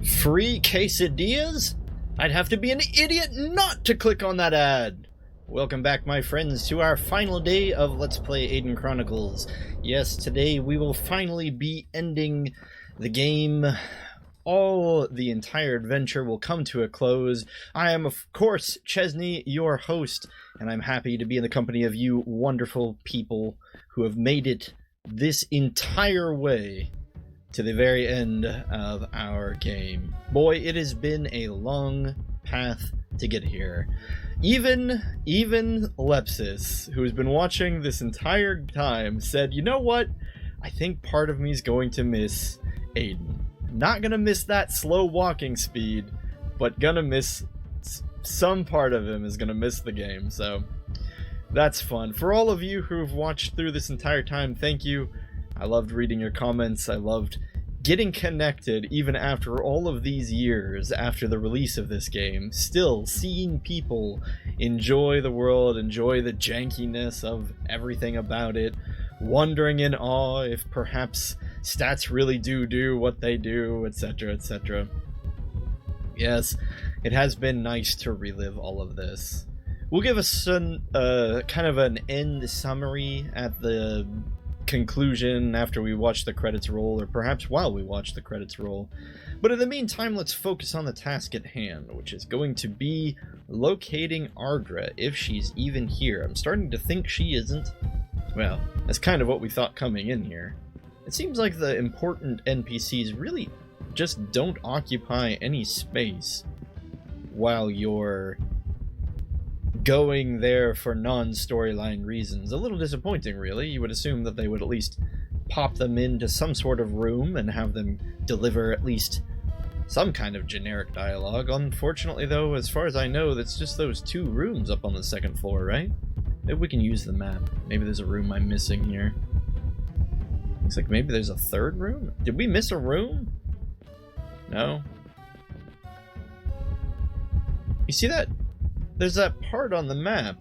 Free quesadillas? I'd have to be an idiot not to click on that ad. Welcome back, my friends, to our final day of Let's Play Aidyn Chronicles. Yes, today we will finally be ending the game. The entire adventure will come to a close. I am, of course, Chezni, your host, and I'm happy to be in the company of you wonderful people who have made it this entire way to the very end of our game. Boy, it has been a long path to get here. Even Lepsis, who's been watching this entire time, said, you know what? I think part of me is going to miss Aidyn. Not gonna miss that slow walking speed, but gonna miss some part of him is gonna miss the game, so that's fun. For all of you who've watched through this entire time, thank you. I loved reading your comments. I loved getting connected even after all of these years after the release of this game. Still seeing people enjoy the world, enjoy the jankiness of everything about it, wondering in awe if perhaps stats really do what they do, etc., etc. Yes, it has been nice to relive all of this. We'll give us kind of an end summary at the conclusion after we watch the credits roll, or perhaps while we watch the credits roll. But in the meantime, let's focus on the task at hand, which is going to be locating Ardra, if she's even here. I'm starting to think she isn't. Well, that's kind of what we thought coming in here. It seems like the important NPCs really just don't occupy any space while you're going there for non-storyline reasons. A little disappointing, really. You would assume that they would at least pop them into some sort of room and have them deliver at least some kind of generic dialogue. Unfortunately, though, as far as I know, that's just those two rooms up on the second floor, right? Maybe we can use the map. Maybe there's a room I'm missing here. Looks like maybe there's a third room? Did we miss a room? No? You see that? There's that part on the map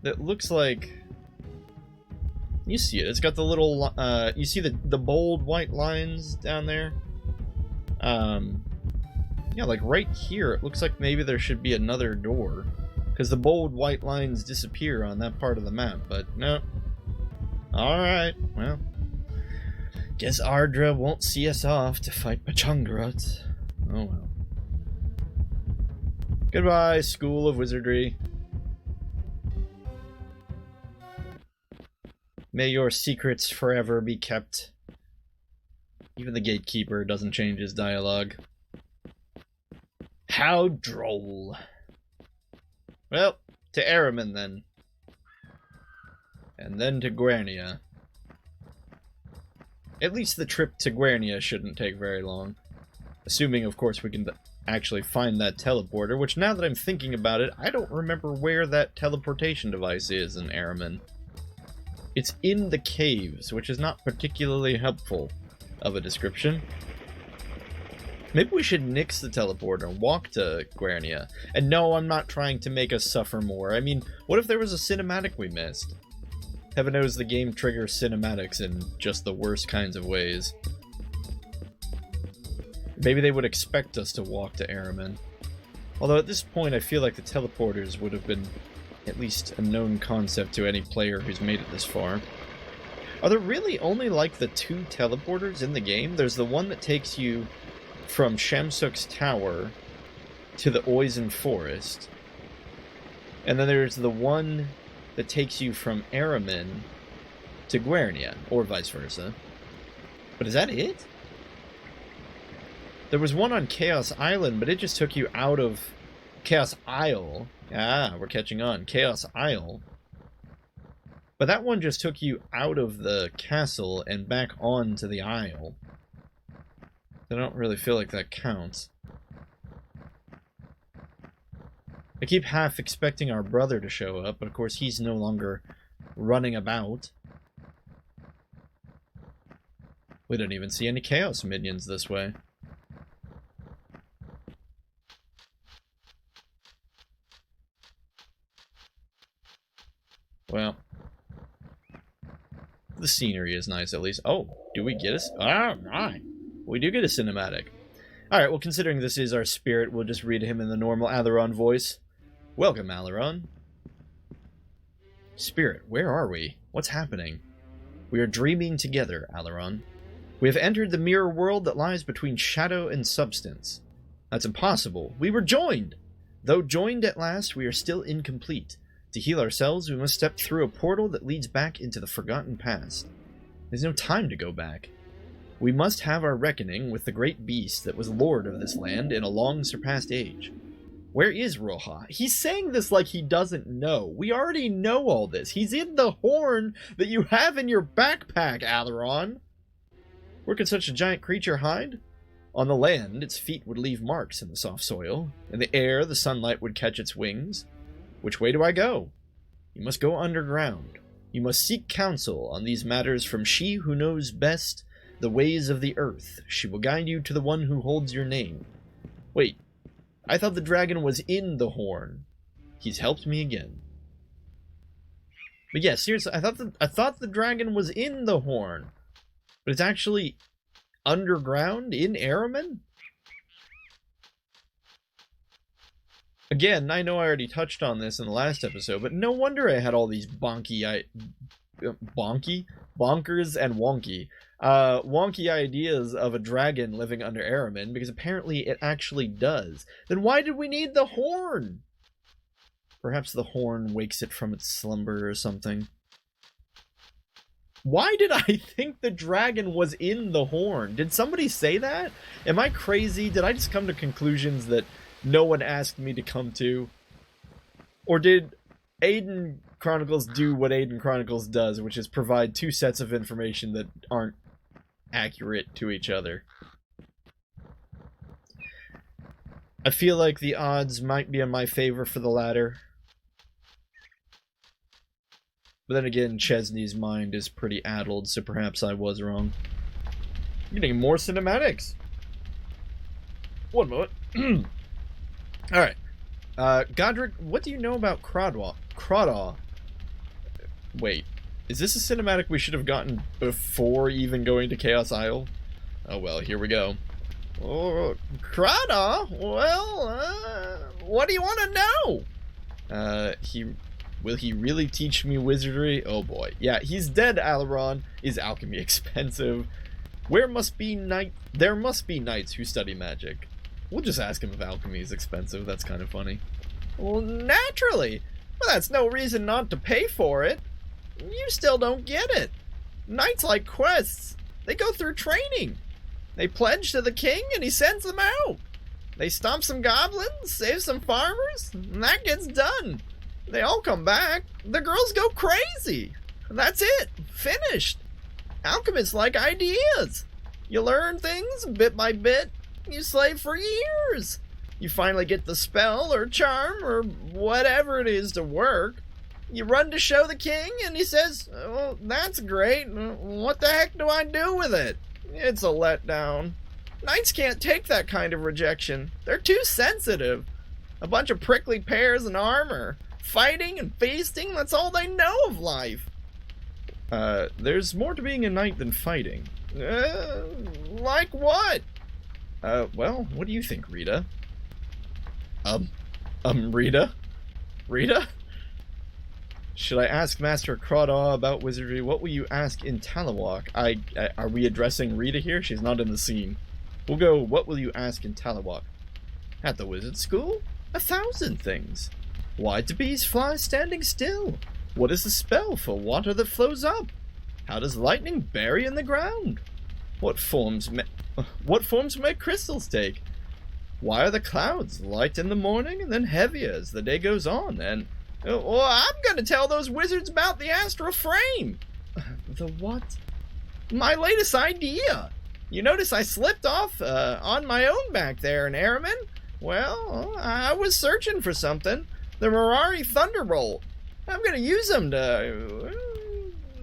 that looks like... You see it. It's got the little... you see the bold white lines down there? Yeah, like right here, it looks like maybe there should be another door. Because the bold white lines disappear on that part of the map, but no. Alright, well. Guess Ardra won't see us off to fight Pachungrot. Oh well. Goodbye, School of Wizardry. May your secrets forever be kept. Even the gatekeeper doesn't change his dialogue. How droll. Well, to Alaron then. And then to Guernia. At least the trip to Guernia shouldn't take very long. Assuming, of course, we can actually find that teleporter, which now that I'm thinking about it, I don't remember where that teleportation device is in Alaron. It's in the caves, which is not particularly helpful of a description. Maybe we should nix the teleporter and walk to Guernia. And no, I'm not trying to make us suffer more. I mean, what if there was a cinematic we missed? Heaven knows the game triggers cinematics in just the worst kinds of ways. Maybe they would expect us to walk to Alaron. Although at this point I feel like the teleporters would have been at least a known concept to any player who's made it this far. Are there really only like the two teleporters in the game? There's the one that takes you from Shamsuk's tower to the Oizen forest. And then there's the one that takes you from Alaron to Guernia, or vice versa. But is that it? There was one on Chaos Island, but it just took you out of Chaos Isle. Ah, we're catching on. Chaos Isle. But that one just took you out of the castle and back on to the Isle. I don't really feel like that counts. I keep half expecting our brother to show up, but of course he's no longer running about. We don't even see any Chaos minions this way. Well, the scenery is nice at least. Oh, do we get a... Ah, right. We do get a cinematic. Alright, well, considering this is our spirit, we'll just read him in the normal Alaron voice. Welcome, Alaron. Spirit, where are we? What's happening? We are dreaming together, Alaron. We have entered the mirror world that lies between shadow and substance. That's impossible. We were joined! Though joined at last, we are still incomplete. To heal ourselves, we must step through a portal that leads back into the forgotten past. There's no time to go back. We must have our reckoning with the great beast that was lord of this land in a long-surpassed age. Where is Roja? He's saying this like he doesn't know. We already know all this. He's in the horn that you have in your backpack, Alaron. Where could such a giant creature hide? On the land, its feet would leave marks in the soft soil. In the air, the sunlight would catch its wings. Which way do I go? You must go underground. You must seek counsel on these matters from she who knows best the ways of the earth. She will guide you to the one who holds your name. Wait, I thought the dragon was in the horn. He's helped me again. But yeah, seriously, I thought the dragon was in the horn. But it's actually underground in Araman? Again, I know I already touched on this in the last episode, but no wonder I had all these bonkers and wonky ideas of a dragon living under Araman, because apparently it actually does. Then why did we need the horn? Perhaps the horn wakes it from its slumber or something. Why did I think the dragon was in the horn? Did somebody say that? Am I crazy? Did I just come to conclusions that no one asked me to come to? Or did Aidyn Chronicles do what Aidyn Chronicles does, which is provide two sets of information that aren't accurate to each other? I feel like the odds might be in my favor for the latter. But then again, Chezni's mind is pretty addled, so perhaps I was wrong. I'm getting more cinematics. One moment. Alright. Godric, what do you know about Crawdaw? Wait, is this a cinematic we should have gotten before even going to Chaos Isle? Oh well, here we go. Oh, Crawdaw? Well, what do you want to know? Will he really teach me wizardry? Oh boy. Yeah, he's dead, Alaron. Is alchemy expensive? There must be knights who study magic. We'll just ask him if alchemy is expensive. That's kind of funny. Well, naturally. Well, that's no reason not to pay for it. You still don't get it. Knights like quests. They go through training. They pledge to the king and he sends them out. They stomp some goblins, save some farmers, and that gets done. They all come back. The girls go crazy. That's it. Finished. Alchemists like ideas. You learn things bit by bit. You slave for years. You finally get the spell or charm or whatever it is to work. You run to show the king and he says, "Well, that's great. What the heck do I do with it?" It's a letdown. Knights can't take that kind of rejection. They're too sensitive. A bunch of prickly pears and armor. Fighting and feasting, that's all they know of life. There's more to being a knight than fighting. Like what? Well, what do you think, Rita? Rita? Rita? Should I ask Master Crawdaw about wizardry? What will you ask in Talawalk? Are we addressing Rita here? She's not in the scene. We'll go, what will you ask in Talawalk? At the wizard school? 1,000 things. Why do bees fly standing still? What is the spell for water that flows up? How does lightning bury in the ground? What forms may crystals take? Why are the clouds light in the morning and then heavier as the day goes on? And, well, I'm going to tell those wizards about the astral frame. The what? My latest idea. You notice I slipped off on my own back there in Araman? Well, I was searching for something. The Mirari Thunderbolt. I'm going to use them to...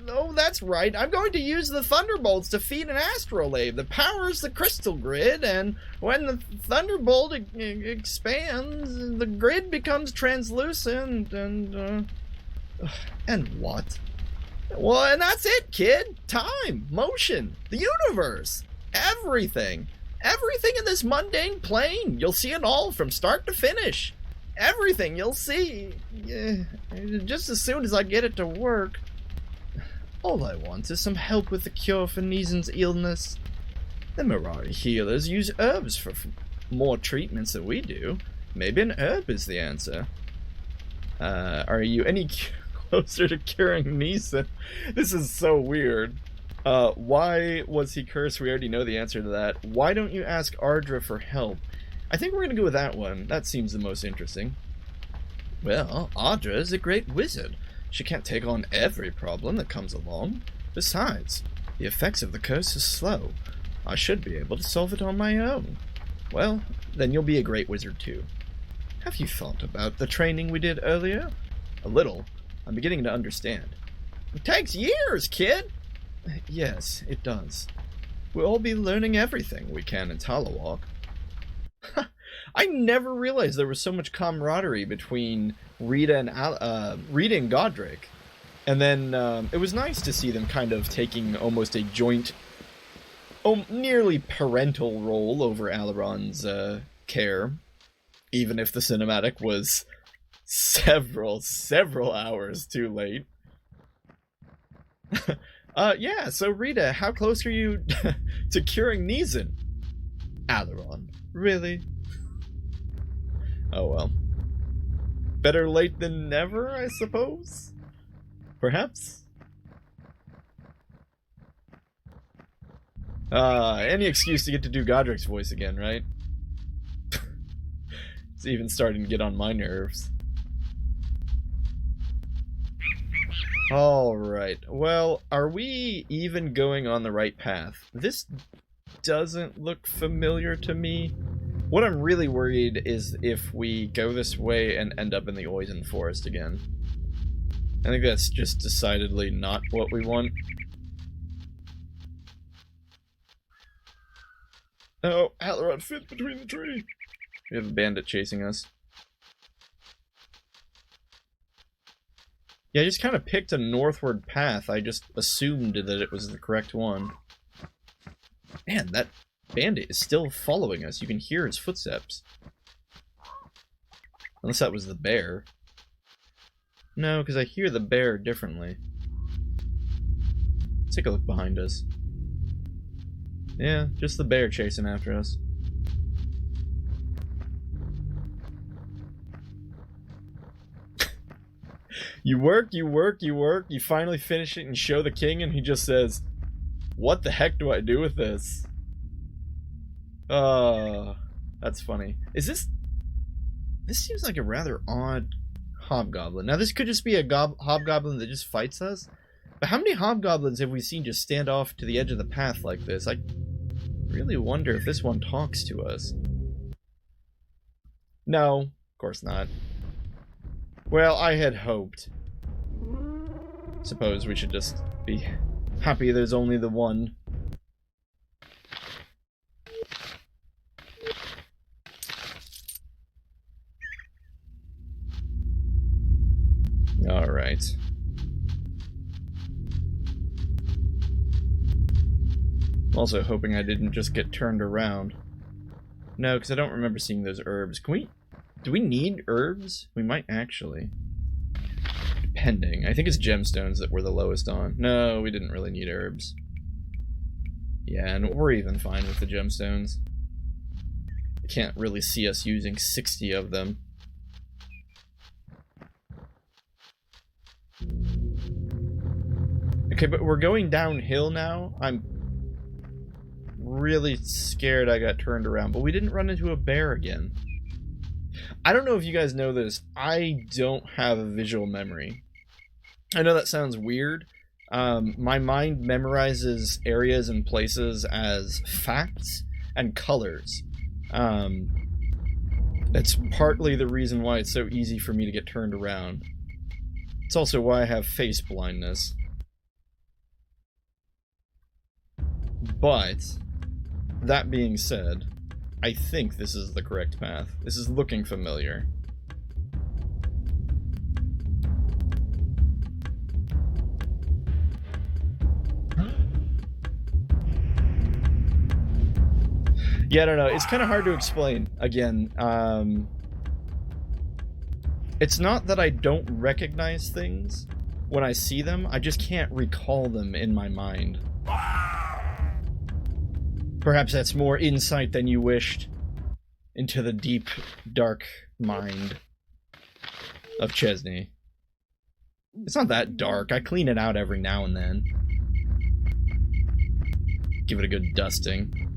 Oh, that's right. I'm going to use the Thunderbolts to feed an astrolabe that powers the crystal grid, and when the Thunderbolt expands, the grid becomes translucent, and what? Well, and that's it, kid. Time, motion, the universe, everything. Everything in this mundane plane. You'll see it all from start to finish. Everything you'll see. Yeah, just as soon as I get it to work. All I want is some help with the cure for Neezen's illness. The Mirari healers use herbs for more treatments than we do. Maybe an herb is the answer. Are you any closer to curing Neezen? This is so weird. Why was he cursed? We already know the answer to that. Why don't you ask Ardra for help? I think we're gonna go with that one. That seems the most interesting. Well, Ardra is a great wizard. She can't take on every problem that comes along. Besides, the effects of the curse are slow. I should be able to solve it on my own. Well, then you'll be a great wizard too. Have you thought about the training we did earlier? A little. I'm beginning to understand. It takes years, kid! Yes, it does. We'll all be learning everything we can in Talawalk. I never realized there was so much camaraderie between Rita and Godric. And then it was nice to see them kind of taking almost a joint, nearly parental role over Alaron's care. Even if the cinematic was several hours too late. Yeah, so Rita, how close are you to curing Neezen? Alaron, really? Oh well. Better late than never, I suppose? Perhaps? Any excuse to get to do Godric's voice again, right? It's even starting to get on my nerves. Alright, well, are we even going on the right path? This doesn't look familiar to me. What I'm really worried is if we go this way and end up in the Oizen Forest again. I think that's just decidedly not what we want. Oh, Alaron fit between the tree. We have a bandit chasing us. Yeah, I just kind of picked a northward path. I just assumed that it was the correct one. Man, that bandit is still following us. You can hear his footsteps. Unless that was the bear. No, because I hear the bear differently. Let's take a look behind us. Yeah, just the bear chasing after us. You work, you finally finish it and show the king, and he just says, "What the heck do I do with this?" That's funny. Is this... This seems like a rather odd hobgoblin. Now, this could just be a hobgoblin that just fights us, but how many hobgoblins have we seen just stand off to the edge of the path like this? I really wonder if this one talks to us. No, of course not. Well, I had hoped. Suppose we should just be happy there's only the one. Alright. I'm also hoping I didn't just get turned around. No, because I don't remember seeing those herbs. Can we... Do we need herbs? We might actually. Depending. I think it's gemstones that we're the lowest on. No, we didn't really need herbs. Yeah, and we're even fine with the gemstones. I can't really see us using 60 of them. Okay, but we're going downhill now. I'm really scared I got turned around, but we didn't run into a bear again. I don't know if you guys know this, I don't have a visual memory. I know that sounds weird. My mind memorizes areas and places as facts and colors. That's partly the reason why it's so easy for me to get turned around. It's also why I have face blindness. But, that being said, I think this is the correct path. This is looking familiar. Yeah, I don't know. It's kind of hard to explain. Again, it's not that I don't recognize things when I see them. I just can't recall them in my mind. Perhaps that's more insight than you wished into the deep, dark mind of Chezni. It's not that dark. I clean it out every now and then. Give it a good dusting.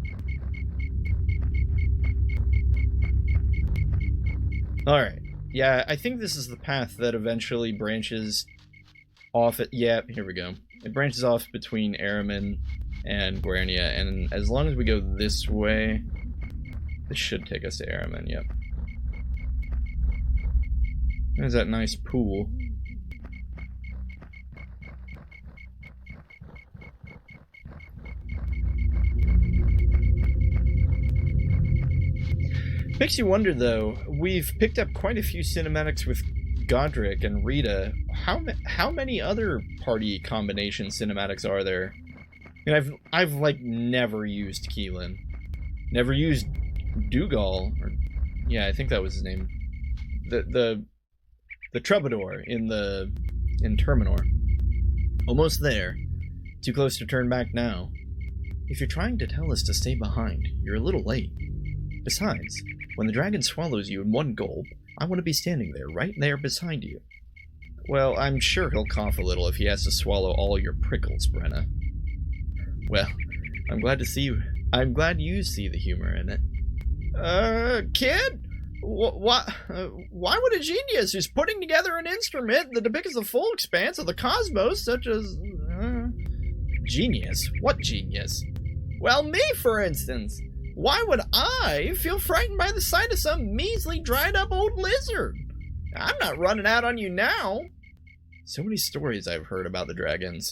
Alright. Yeah, I think this is the path that eventually branches off at... Yeah, here we go. It branches off between Alaron and Guernia, and as long as we go this way, this should take us to Alaron, yep. There's that nice pool. Makes you wonder, though, we've picked up quite a few cinematics with Godric and Rita. How many other party combination cinematics are there? And I've like never used Keelan. Never used Dougal, or yeah, I think that was his name. The Troubadour in Terminor. Almost there. Too close to turn back now. If you're trying to tell us to stay behind, you're a little late. Besides, when the dragon swallows you in one gulp, I want to be standing there, right there beside you. Well, I'm sure he'll cough a little if he has to swallow all your prickles, Brenna. Well, I'm glad to see you. I'm glad you see the humor in it. Kid? Why would a genius who's putting together an instrument that depicts the full expanse of the cosmos, such as... Genius? What genius? Well, me, for instance. Why would I feel frightened by the sight of some measly, dried-up old lizard? I'm not running out on you now. So many stories I've heard about the dragons.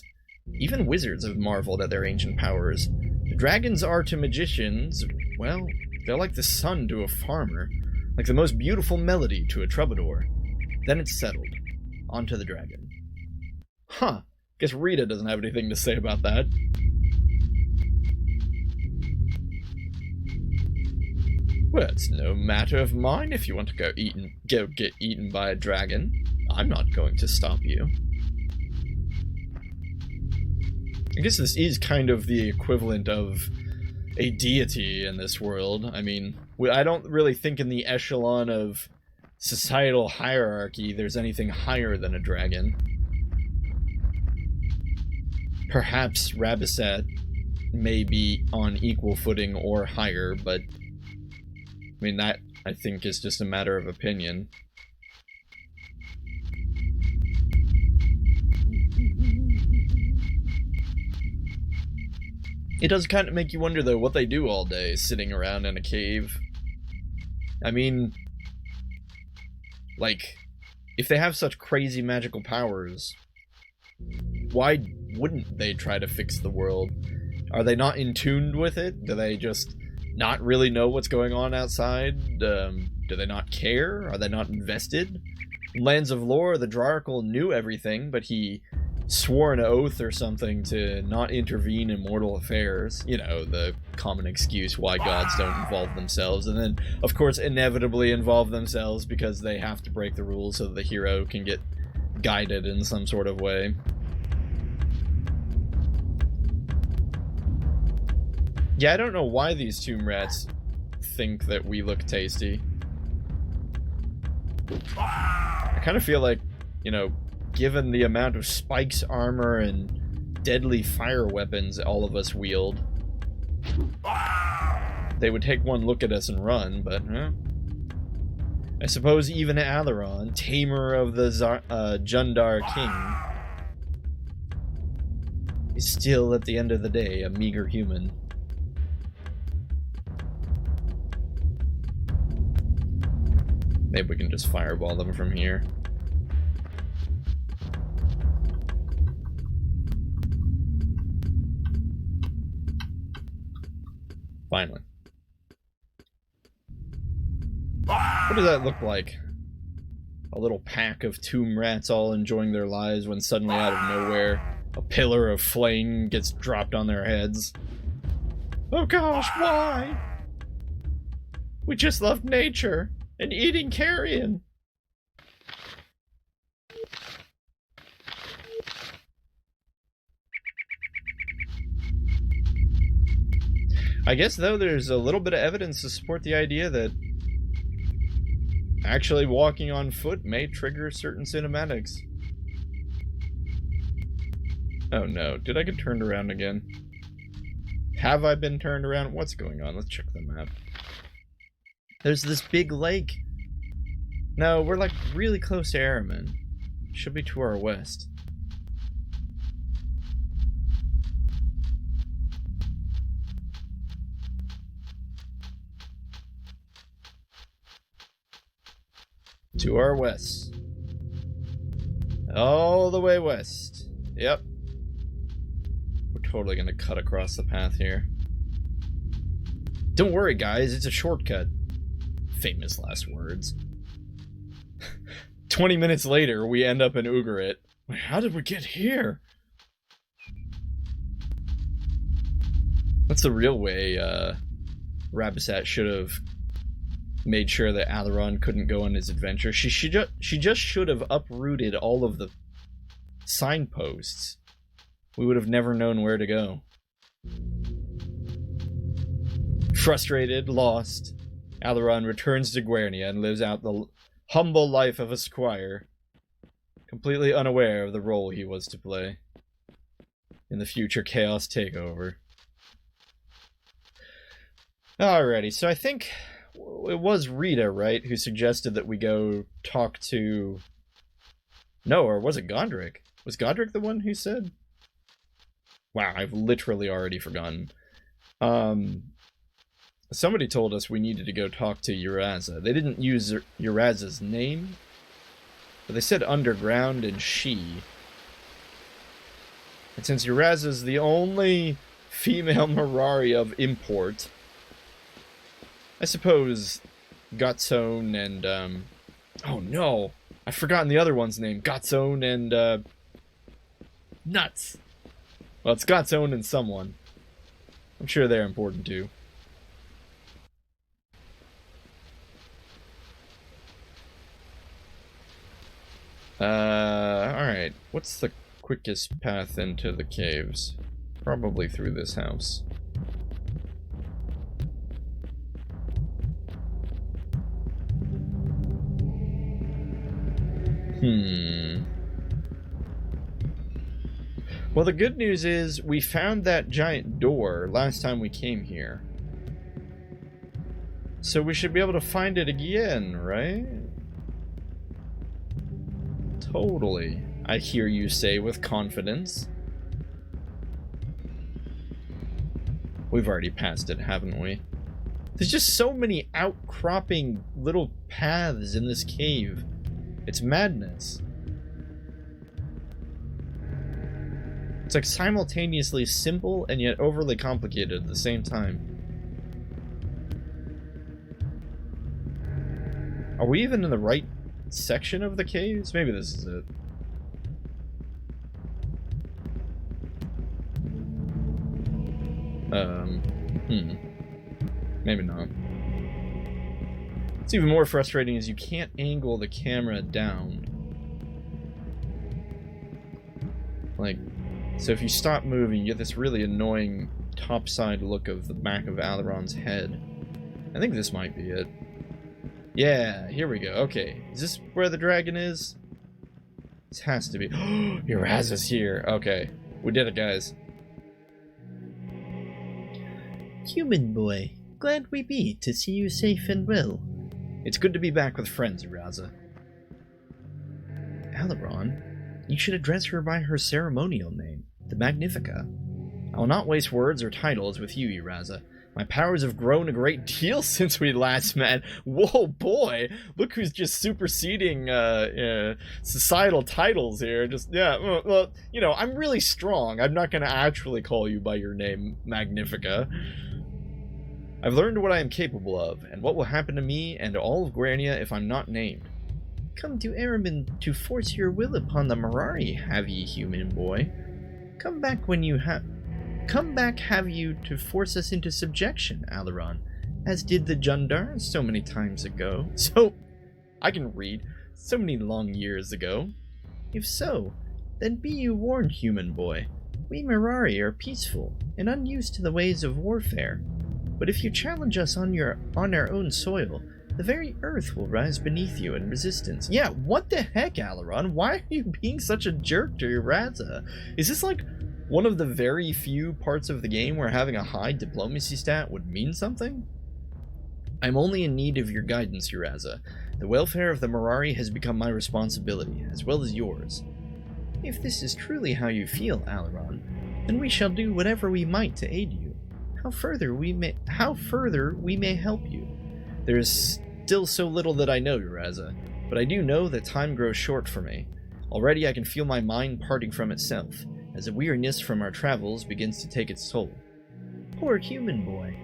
Even wizards have marveled at their ancient powers. The dragons are to magicians, well, they're like the sun to a farmer, like the most beautiful melody to a troubadour. Then it's settled. On to the dragon. Huh. Guess Rita doesn't have anything to say about that. Well, it's no matter of mine if you want to go get eaten by a dragon. I'm not going to stop you. I guess this is kind of the equivalent of a deity in this world. I mean, I don't really think in the echelon of societal hierarchy there's anything higher than a dragon. Perhaps Rabisat may be on equal footing or higher, but I mean, that, I think, is just a matter of opinion. It does kind of make you wonder, though, what they do all day, sitting around in a cave. I mean, like, if they have such crazy magical powers, why wouldn't they try to fix the world? Are they not in tune with it? Do they just not really know what's going on outside? Do they not care? Are they not invested? In Lands of Lore, the Draarkle knew everything, but he swore an oath or something to not intervene in mortal affairs. You know, the common excuse why gods don't involve themselves, and then, of course, inevitably involve themselves because they have to break the rules so the hero can get guided in some sort of way. Yeah, I don't know why these tomb rats think that we look tasty. I kind of feel like, you know, given the amount of spikes, armor, and deadly fire weapons all of us wield, they would take one look at us and run, but, I suppose even Alaron, tamer of the Jundar King, is still, at the end of the day, a meager human. Maybe we can just fireball them from here. Finally. What does that look like? A little pack of tomb rats all enjoying their lives when suddenly out of nowhere a pillar of flame gets dropped on their heads. Oh gosh, why? We just love nature and eating carrion. I guess, though, there's a little bit of evidence to support the idea that actually walking on foot may trigger certain cinematics. Oh no, did I get turned around again? Have I been turned around? What's going on? Let's check the map. There's this big lake. No, we're like really close to Alaron. Should be to our west. To our west. All the way west. Yep. We're totally gonna cut across the path here. Don't worry, guys, it's a shortcut. Famous last words. 20 minutes later, we end up in Ugarit. How did we get here? That's the real way Rabisat should have made sure that Alaron couldn't go on his adventure. She just should have uprooted all of the signposts. We would have never known where to go. Frustrated, lost, Alaron returns to Guernia and lives out the humble life of a squire, completely unaware of the role he was to play in the future Chaos Takeover. Alrighty, so I think it was Rita, right, who suggested that we go talk to... No, or was it Gondrick? Was Gondrick the one who said? Wow, I've literally already forgotten. Somebody told us we needed to go talk to Uraza. They didn't use Uraza's name, but they said underground and she. And since Uraza's the only female Mirari of import, I suppose Gotzone and, oh no! I've forgotten the other one's name. Gotzone and, Nuts! Well, it's Gotzone and someone. I'm sure they're important too. Alright. What's the quickest path into the caves? Probably through this house. Well, the good news is we found that giant door last time we came here. So we should be able to find it again, right? Totally, I hear you say with confidence. We've already passed it, haven't we? There's just so many outcropping little paths in this cave. It's madness. It's like simultaneously simple and yet overly complicated at the same time. Are we even in the right section of the caves? Maybe this is it. Maybe not. What's even more frustrating is you can't angle the camera down. Like, so if you stop moving, you get this really annoying topside look of the back of Alaron's head. I think this might be it. Yeah, here we go. Okay, is this where the dragon is? This has to be. Uraza's here. Okay, we did it, guys. Human boy, glad we be to see you safe and well. It's good to be back with friends, Uraza. Alaron, you should address her by her ceremonial name, the Magnifica. I will not waste words or titles with you, Uraza. My powers have grown a great deal since we last met. Whoa, boy! Look who's just superseding societal titles here. Just, yeah, well, you know, I'm really strong. I'm not going to actually call you by your name, Magnifica. I've learned what I am capable of, and what will happen to me and to all of Guernia if I'm not named. Come to Alaron to force your will upon the Mirari, have ye, human boy? Come back, have you to force us into subjection, Alaron. as did the Jundar so many times ago. So, I can read. So many long years ago. If so, then be you warned, human boy. We Mirari are peaceful and unused to the ways of warfare. But if you challenge us on our own soil, the very earth will rise beneath you in resistance. Yeah, what the heck, Alaron? Why are you being such a jerk to Uraza? Is this like one of the very few parts of the game where having a high diplomacy stat would mean something? I'm only in need of your guidance, Uraza. The welfare of the Mirari has become my responsibility, as well as yours. If this is truly how you feel, Alaron, then we shall do whatever we might to aid you. How further we may help you. There is still so little that I know, Uraza, but I do know that time grows short for me. Already I can feel my mind parting from itself, as the weariness from our travels begins to take its toll. Poor human boy,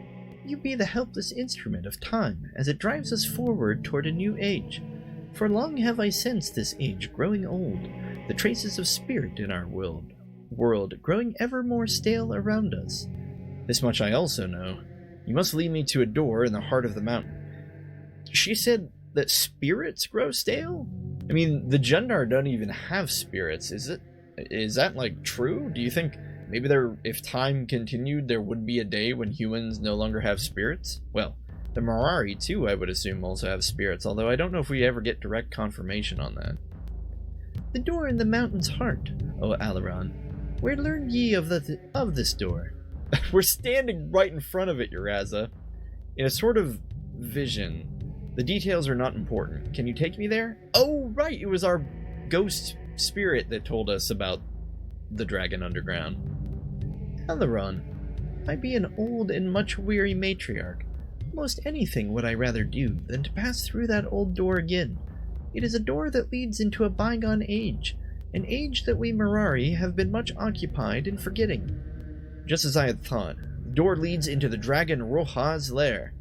you be the helpless instrument of time as it drives us forward toward a new age. For long have I sensed this age growing old, the traces of spirit in our world growing ever more stale around us. This much I also know. You must lead me to a door in the heart of the mountain. She said that spirits grow stale? I mean, the Jundar don't even have spirits. Is that like true? Do you think maybe if time continued, there would be a day when humans no longer have spirits? Well, the Mirari too, I would assume, also have spirits, although I don't know if we ever get direct confirmation on that. The door in the mountain's heart, O Alaron. Where learned ye of this door? We're standing right in front of it, Uraza. In a sort of vision. The details are not important. Can you take me there? Oh, right, it was our ghost spirit that told us about the dragon underground. Alaron, I be an old and much weary matriarch. Most anything would I rather do than to pass through that old door again. It is a door that leads into a bygone age, an age that we Mirari have been much occupied in forgetting. Just as I had thought, the door leads into the dragon Roha's lair.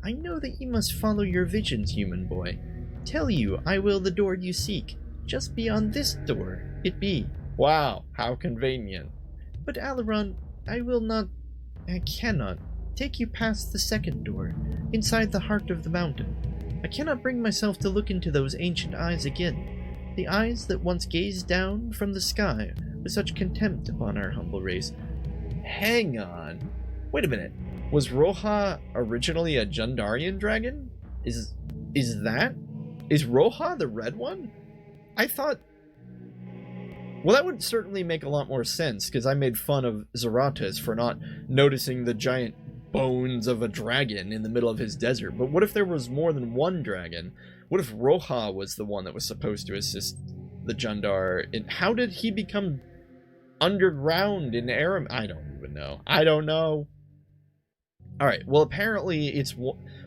I know that ye must follow your visions, human boy. Tell you, I will the door you seek. Just beyond this door, it be. Wow, how convenient. But Alaron, I cannot take you past the second door, inside the heart of the mountain. I cannot bring myself to look into those ancient eyes again, the eyes that once gazed down from the sky with such contempt upon our humble race. Hang on. Wait a minute. Was Roha originally a Jundarian dragon? Is Roha the red one? I thought... Well, that would certainly make a lot more sense, because I made fun of Zaratas for not noticing the giant bones of a dragon in the middle of his desert. But what if there was more than one dragon? What if Roha was the one that was supposed to assist the Jundar? And how did he become underground in Aram? I don't even know. I don't know. Alright, well apparently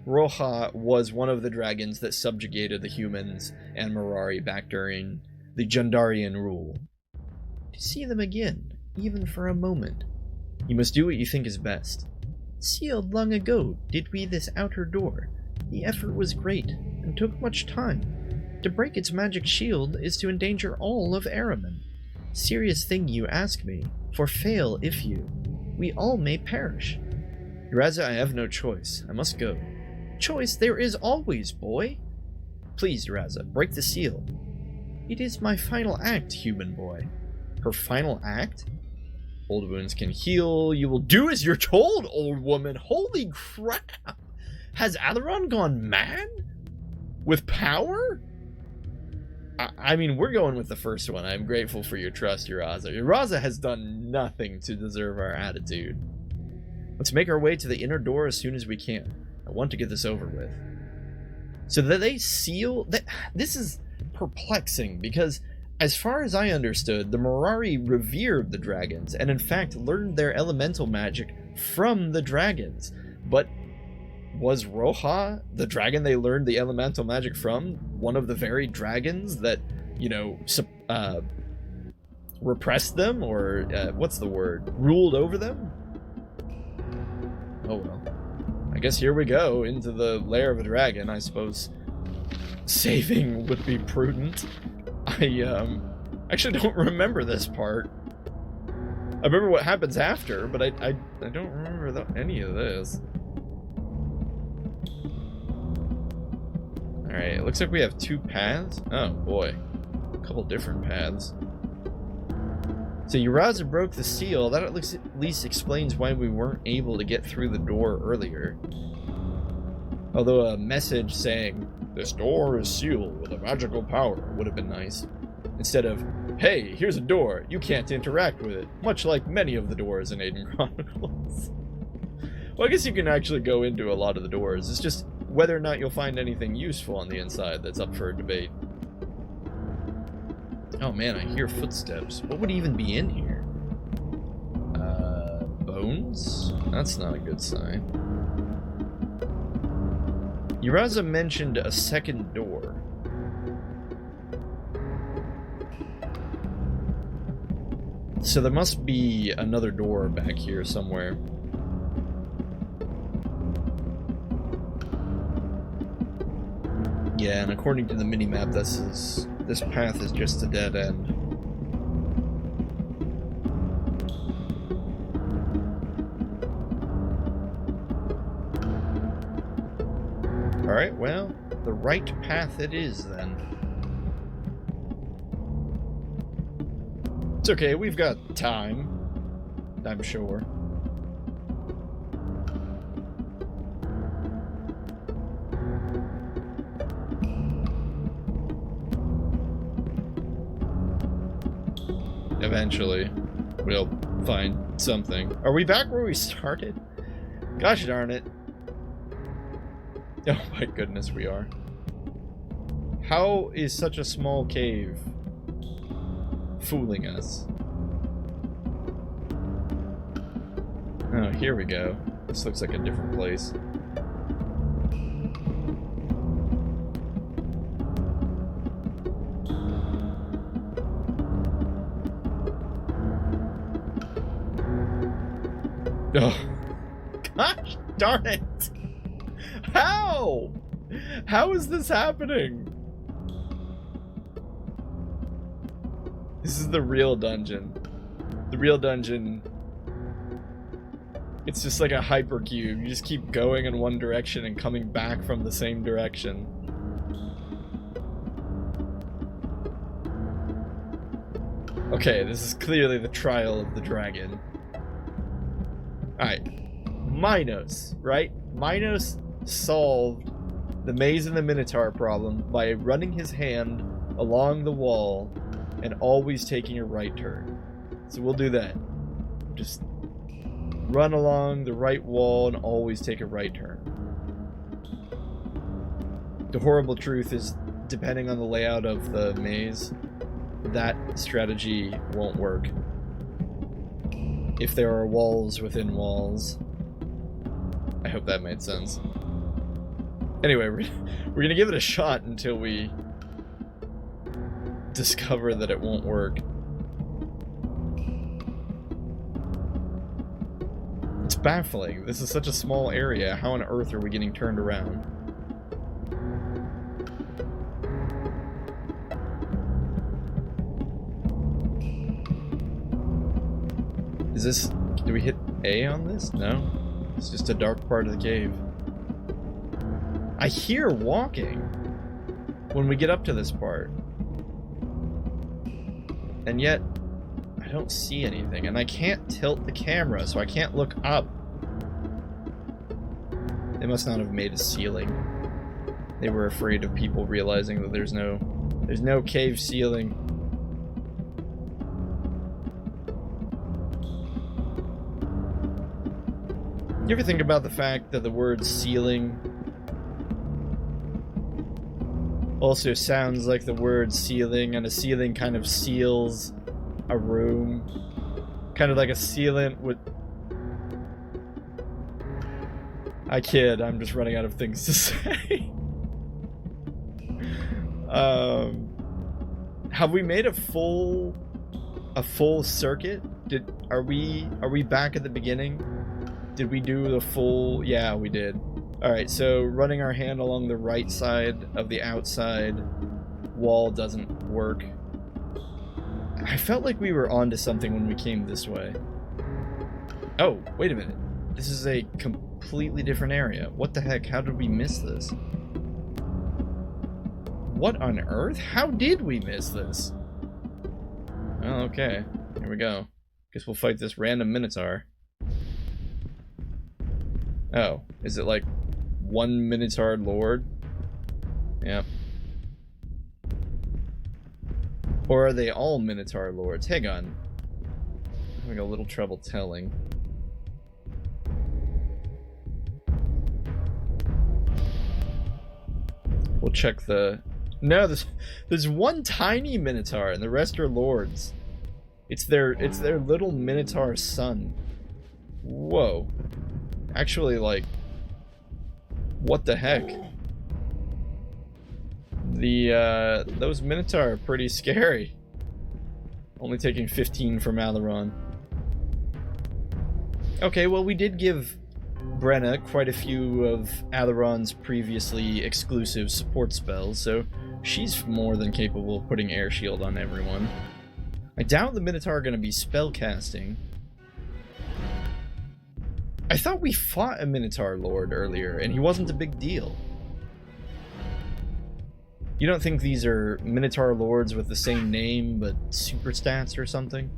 Roha was one of the dragons that subjugated the humans and Mirari back during the Jundarian rule. To see them again, even for a moment. You must do what you think is best. Sealed long ago did we this outer door. The effort was great, and took much time. To break its magic shield is to endanger all of Araman. Serious thing you ask me, for fail if you. We all may perish. Uraza, I have no choice. I must go. Choice there is always, boy. Please, Uraza, break the seal. It is my final act, human boy. Her final act? Old wounds can heal. You will do as you're told, old woman. Holy crap! Has Alaron gone mad? With power? I mean, we're going with the first one. I'm grateful for your trust, Uraza. Uraza has done nothing to deserve our attitude. Let's make our way to the inner door as soon as we can. I want to get this over with. So that they seal... This is perplexing, because as far as I understood, the Mirari revered the dragons, and in fact learned their elemental magic from the dragons. But was Roha, the dragon they learned the elemental magic from, one of the very dragons that, you know, repressed them, or what's the word? Ruled over them? Oh well. I guess here we go, into the lair of a dragon. I suppose saving would be prudent. I actually don't remember this part. I remember what happens after, but I don't remember any of this. Alright, it looks like we have 2 paths. Oh boy. A couple different paths. So Uraza broke the seal. That at least explains why we weren't able to get through the door earlier. Although a message saying, "This door is sealed with a magical power," would have been nice. Instead of, "Hey, here's a door. You can't interact with it." Much like many of the doors in Aidyn Chronicles. Well, I guess you can actually go into a lot of the doors. It's just whether or not you'll find anything useful on the inside that's up for debate. Oh man, I hear footsteps. What would even be in here? Bones? That's not a good sign. Uraza mentioned a second door. So there must be another door back here somewhere. Yeah, and according to the minimap, this path is just a dead end. Alright, well, the right path it is then. It's okay, we've got time, I'm sure. Eventually, we'll find something. Are we back where we started? Gosh darn it. Oh my goodness, we are. How is such a small cave fooling us? Oh, here we go. This looks like a different place. Oh, gosh darn it! How? How is this happening? This is the real dungeon. The real dungeon. It's just like a hypercube. You just keep going in one direction and coming back from the same direction. Okay, this is clearly the trial of the dragon. Alright. Minos, right? Minos solved the maze and the minotaur problem by running his hand along the wall and always taking a right turn. So we'll do that. Just run along the right wall and always take a right turn. The horrible truth is, depending on the layout of the maze, that strategy won't work. If there are walls within walls. I hope that made sense. Anyway, we're gonna give it a shot until we discover that it won't work. It's baffling. This is such a small area. How on earth are we getting turned around? Is this... do we hit A on this? No? It's just a dark part of the cave. I hear walking when we get up to this part. And yet, I don't see anything. And I can't tilt the camera, so I can't look up. They must not have made a ceiling. They were afraid of people realizing that there's no cave ceiling. You ever think about the fact that the word ceiling also sounds like the word ceiling, and a ceiling kind of seals a room? Kind of like a sealant would... I kid, I'm just running out of things to say. Have we made a full circuit? Are we back at the beginning? Did we do the full... yeah, we did. Alright, so running our hand along the right side of the outside wall doesn't work. I felt like we were onto something when we came this way. Oh, wait a minute. This is a completely different area. What the heck? How did we miss this? What on earth? How did we miss this? Oh, okay. Here we go. Guess we'll fight this random Minotaur. Oh, is it like one Minotaur Lord? Yep. Or are they all Minotaur Lords? Hang on. I'm having a little trouble telling. We'll check the... No, there's one tiny Minotaur and the rest are Lords. It's their little Minotaur son. Whoa. Actually, like... What the heck? Those Minotaur are pretty scary. Only taking 15 from Alaron. Okay, well we did give Brenna quite a few of Alaron's previously exclusive support spells, so she's more than capable of putting air shield on everyone. I doubt the Minotaur are going to be spell casting. I thought we fought a Minotaur Lord earlier, and he wasn't a big deal. You don't think these are Minotaur Lords with the same name, but super stats or something?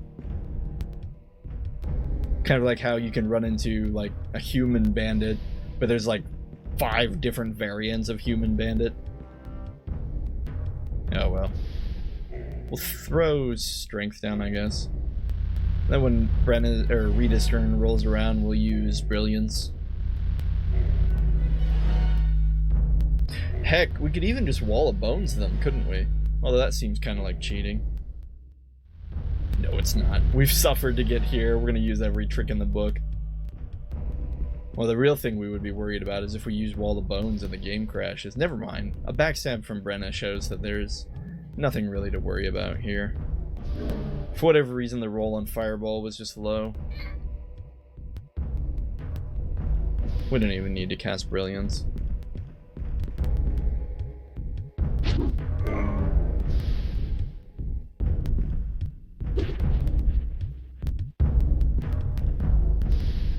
Kind of like how you can run into, like, a human bandit, but there's, like, 5 different variants of human bandit. Oh, well. We'll throw strength down, I guess. Then when Brenna, or Rita's turn rolls around, we'll use brilliance. Heck, we could even just wall of bones them, couldn't we? Although that seems kind of like cheating. No, it's not. We've suffered to get here. We're going to use every trick in the book. Well, the real thing we would be worried about is if we use wall of bones and the game crashes. Never mind. A backstab from Brenna shows that there's nothing really to worry about here. For whatever reason, the roll on Fireball was just low. We don't even need to cast Brilliance.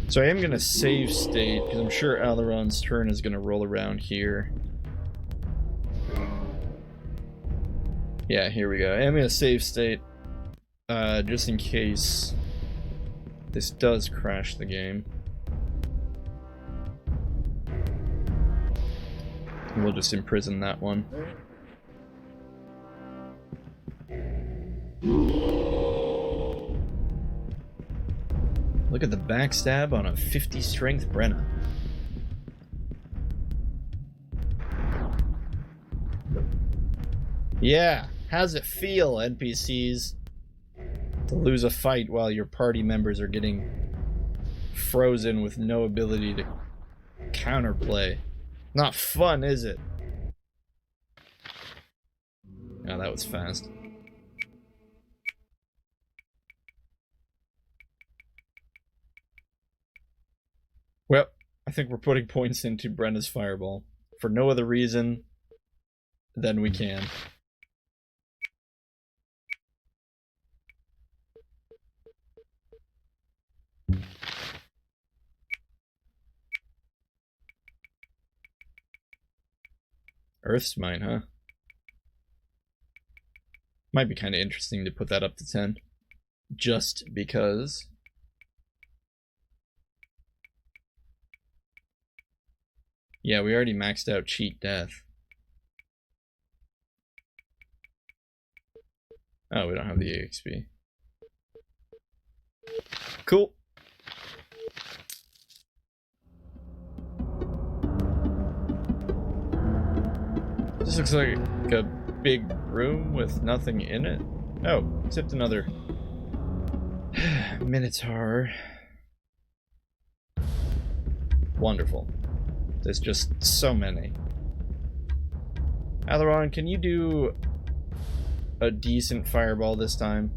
So I am going to save state, because I'm sure Alaron's turn is going to roll around here. Yeah, here we go. I am going to save state, just in case this does crash the game. We'll just imprison that one. Look at the backstab on a 50 strength Brenna. Yeah, how's it feel, NPCs? To lose a fight while your party members are getting frozen with no ability to counterplay. Not fun, is it? Oh, that was fast. Well, I think we're putting points into Brenna's Fireball. For no other reason than we can. Earth's mine, huh? Might be kind of interesting to put that up to 10. Just because. Yeah, we already maxed out Cheat Death. Oh, we don't have the EXP. Cool. This looks like a big room with nothing in it. Oh, except another Minotaur. Wonderful. There's just so many. Alaron, can you do a decent fireball this time?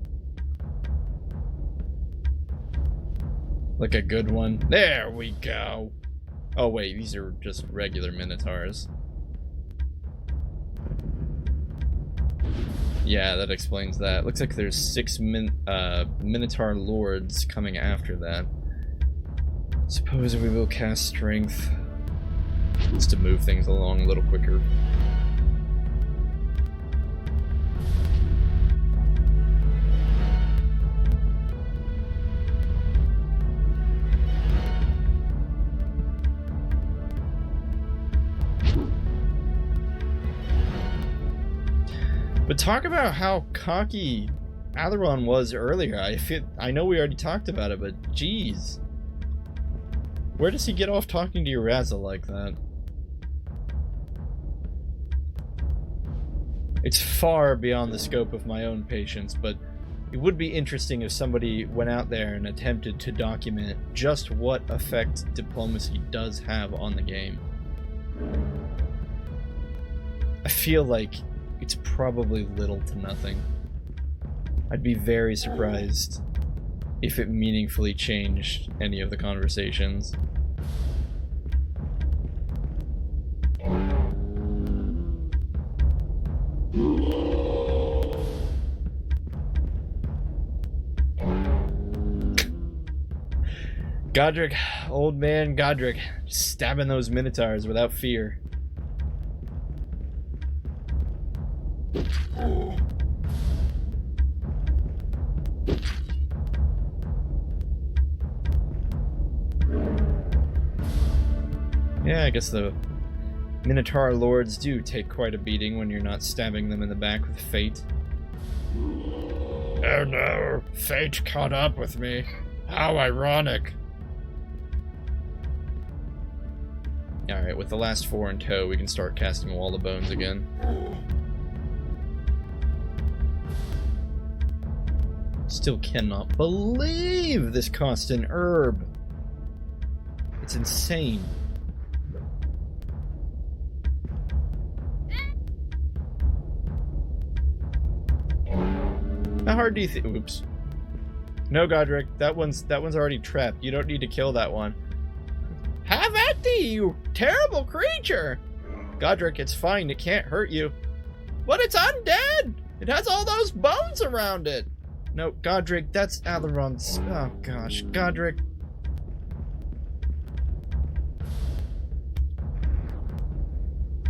Like a good one? There we go! Oh wait, these are just regular Minotaurs. Yeah, that explains that. Looks like there's 6 Minotaur Lords coming after that. Suppose we will cast Strength. Just to move things along a little quicker. But talk about how cocky Alaron was earlier. I know we already talked about it, but geez. Where does he get off talking to Uraza like that? It's far beyond the scope of my own patience, but it would be interesting if somebody went out there and attempted to document just what effect diplomacy does have on the game. I feel like it's probably little to nothing. I'd be very surprised if it meaningfully changed any of the conversations. Godric, old man Godric, stabbing those minotaurs without fear. Yeah, I guess the Minotaur lords do take quite a beating when you're not stabbing them in the back with fate. Oh no, fate caught up with me. How ironic. Alright, with the last 4 in tow, we can start casting Wall of Bones again. Still cannot believe this cost an herb. It's insane. How hard do you think? Oops. No, Godric, that one's already trapped. You don't need to kill that one. Have at thee, you terrible creature! Godric, it's fine. It can't hurt you. But it's undead. It has all those bones around it. No, Godric, that's Alaron's. Oh gosh, Godric.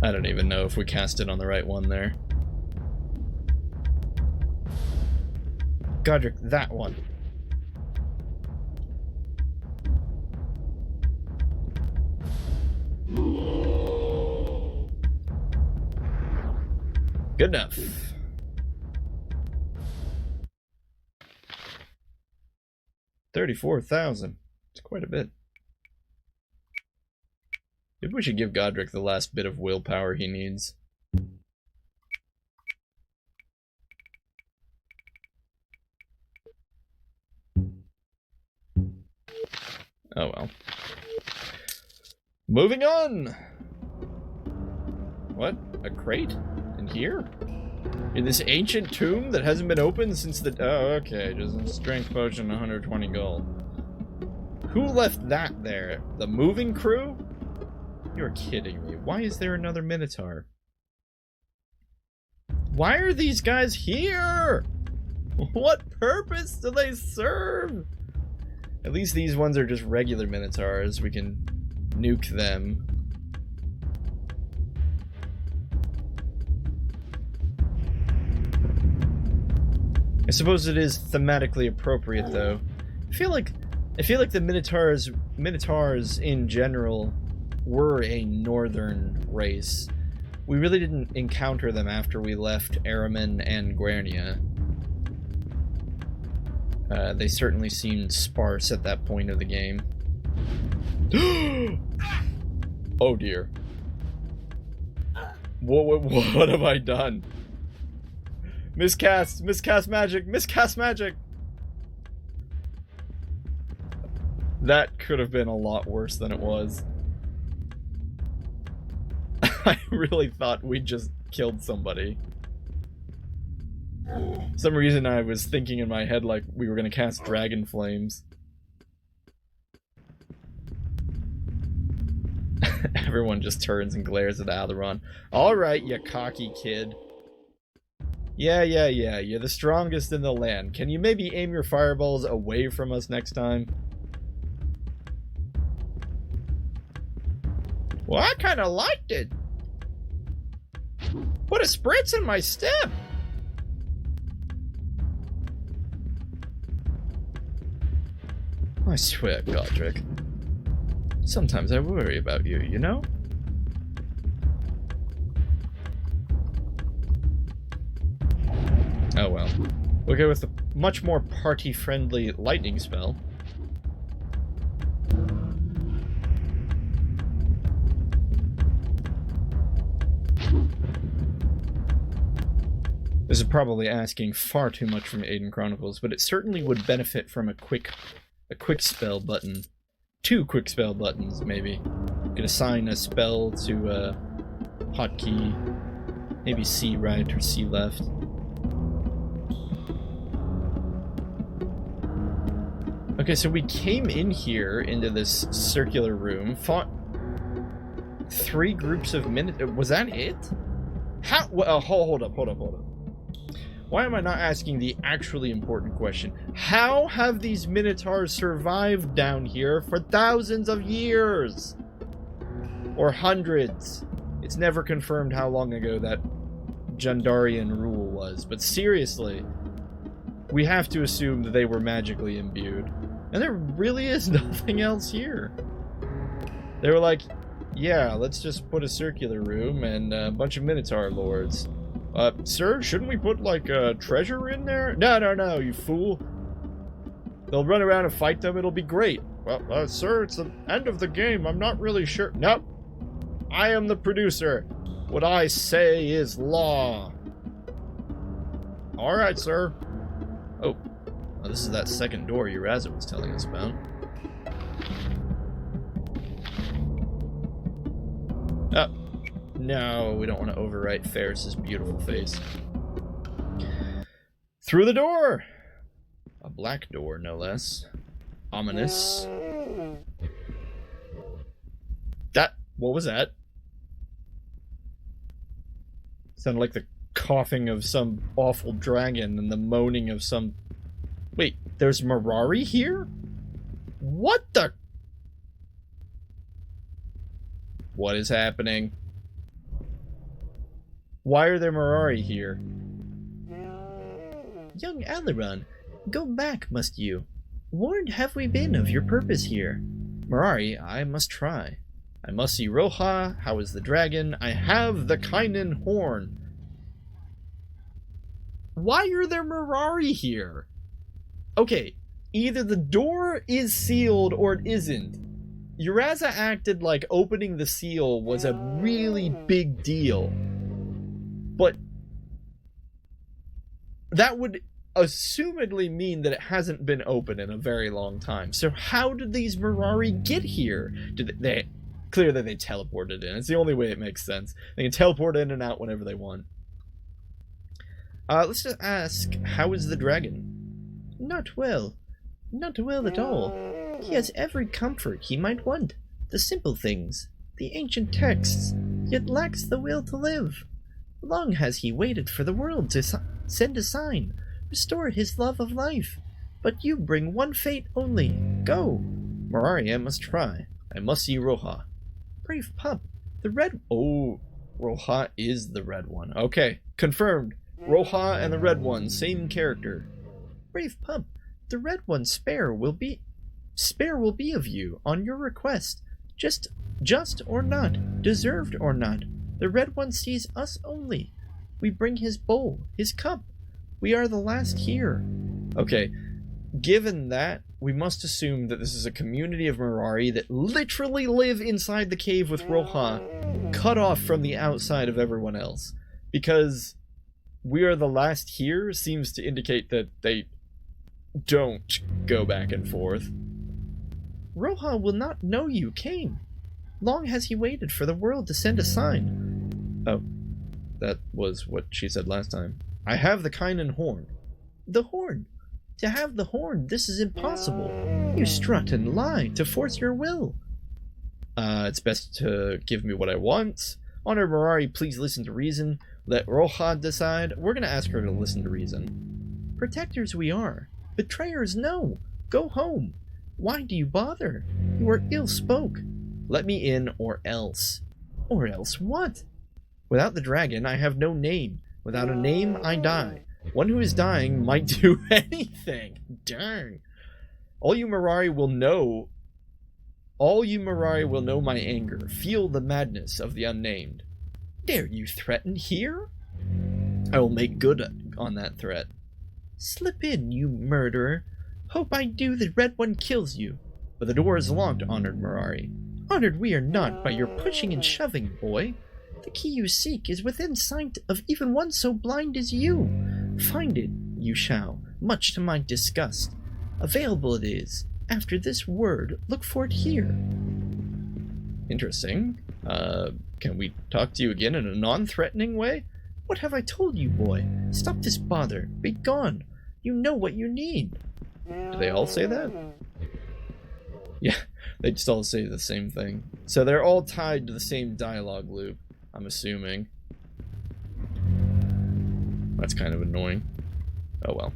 I don't even know if we cast it on the right one there. Godric, that one. Good enough. $34,000. It's quite a bit. Maybe we should give Godric the last bit of willpower he needs. Oh well. Moving on! What? A crate? In here? In this ancient tomb that hasn't been opened since the... Oh, okay. Just a strength potion, 120 gold. Who left that there? The moving crew? You're kidding me. Why is there another Minotaur? Why are these guys here? What purpose do they serve? At least these ones are just regular Minotaurs. We can nuke them. I suppose it is thematically appropriate, though. I feel like the Minotaurs in general were a northern race. We really didn't encounter them after we left Araman and Guernia. They certainly seemed sparse at that point of the game. Oh dear. What have I done? Miscast magic, miscast magic! That could have been a lot worse than it was. I really thought we just killed somebody. For some reason I was thinking in my head like we were gonna cast Dragon Flames. Everyone just turns and glares at Alaron. Alright, you cocky kid. Yeah, you're the strongest in the land. Can you maybe aim your fireballs away from us next time? Well, I kinda liked it. Put a spritz in my step. I swear, Godric. Sometimes I worry about you, you know? Oh well. We'll go with a much more party-friendly lightning spell. This is probably asking far too much from Aidyn Chronicles, but it certainly would benefit from a quick spell button. 2 quick spell buttons, maybe. You could assign a spell to a hotkey. Maybe C right or C left. Okay, so we came in here into this circular room, fought 3 groups of minutes. Was that it? How? Well, hold up. Why am I not asking the actually important question? How have these Minotaurs survived down here for thousands of years? Or hundreds? It's never confirmed how long ago that Jundarian rule was, but seriously, we have to assume that they were magically imbued. And there really is nothing else here. They were like, yeah, let's just put a circular room and a bunch of Minotaur lords. Sir, shouldn't we put, like, a treasure in there? No, you fool. They'll run around and fight them, it'll be great. Well, sir, it's the end of the game, I'm not really sure. Nope. I am the producer. What I say is law. Alright, sir. Oh, this is that second door Uraza was telling us about. Oh. No, we don't want to overwrite Ferris's beautiful face. Through the door! A black door, no less. Ominous. What was that? Sounded like the coughing of some awful dragon and the moaning of some... Wait, there's Mirari here? What the... What is happening? Why are there Mirari here? Young Alaron, go back, must you? Warned have we been of your purpose here. Mirari, I must try. I must see Roja. How is the dragon? I have the Kynan horn. Why are there Mirari here? Okay, either the door is sealed or it isn't. Uraza acted like opening the seal was a really big deal. But that would assumedly mean that it hasn't been open in a very long time. So how did these Mirari get here? Clearly they teleported in. It's the only way it makes sense. They can teleport in and out whenever they want. Let's just ask, how is the dragon? Not well. Not well at all. He has every comfort he might want. The simple things, the ancient texts, yet lacks the will to live. Long has he waited for the world to send a sign, restore his love of life. But you bring one fate only. Go! Mirari, I must try. I must see Roja. Brave pup, the red... Oh, Roja is the red one. Okay, confirmed. Roja and the red one, same character. Brave pup, the red one spare will be of you on your request. Just or not, deserved or not. The red one sees us only. We bring his bowl, his cup. We are the last here. Okay, given that, we must assume that this is a community of Mirari that literally live inside the cave with Roja, cut off from the outside of everyone else. Because we are the last here seems to indicate that they don't go back and forth. Roja will not know you came. Long has he waited for the world to send a sign. Oh, that was what she said last time. I have the Kynan horn. The horn? To have the horn, this is impossible. You strut and lie to force your will. It's best to give me what I want. Honor Mirari, please listen to reason. Let Roja decide. We're gonna ask her to listen to reason. Protectors we are. Betrayers no. Go home. Why do you bother? You are ill-spoke. Let me in, or else. Or else what? Without the dragon, I have no name. Without a name, I die. One who is dying might do anything. Dang. All you Mirari will know my anger. Feel the madness of the unnamed. Dare you threaten here? I will make good on that threat. Slip in, you murderer. Hope I do, the Red One kills you. But the door is locked, Honored Mirari. Honored we are not by your pushing and shoving, boy. The key you seek is within sight of even one so blind as you. Find it, you shall, much to my disgust. Available it is. After this word, look for it here. Interesting. Can we talk to you again in a non-threatening way? What have I told you, boy? Stop this bother. Be gone. You know what you need. Do they all say that? Yeah, they just all say the same thing. So they're all tied to the same dialogue loop, I'm assuming. That's kind of annoying. Oh well.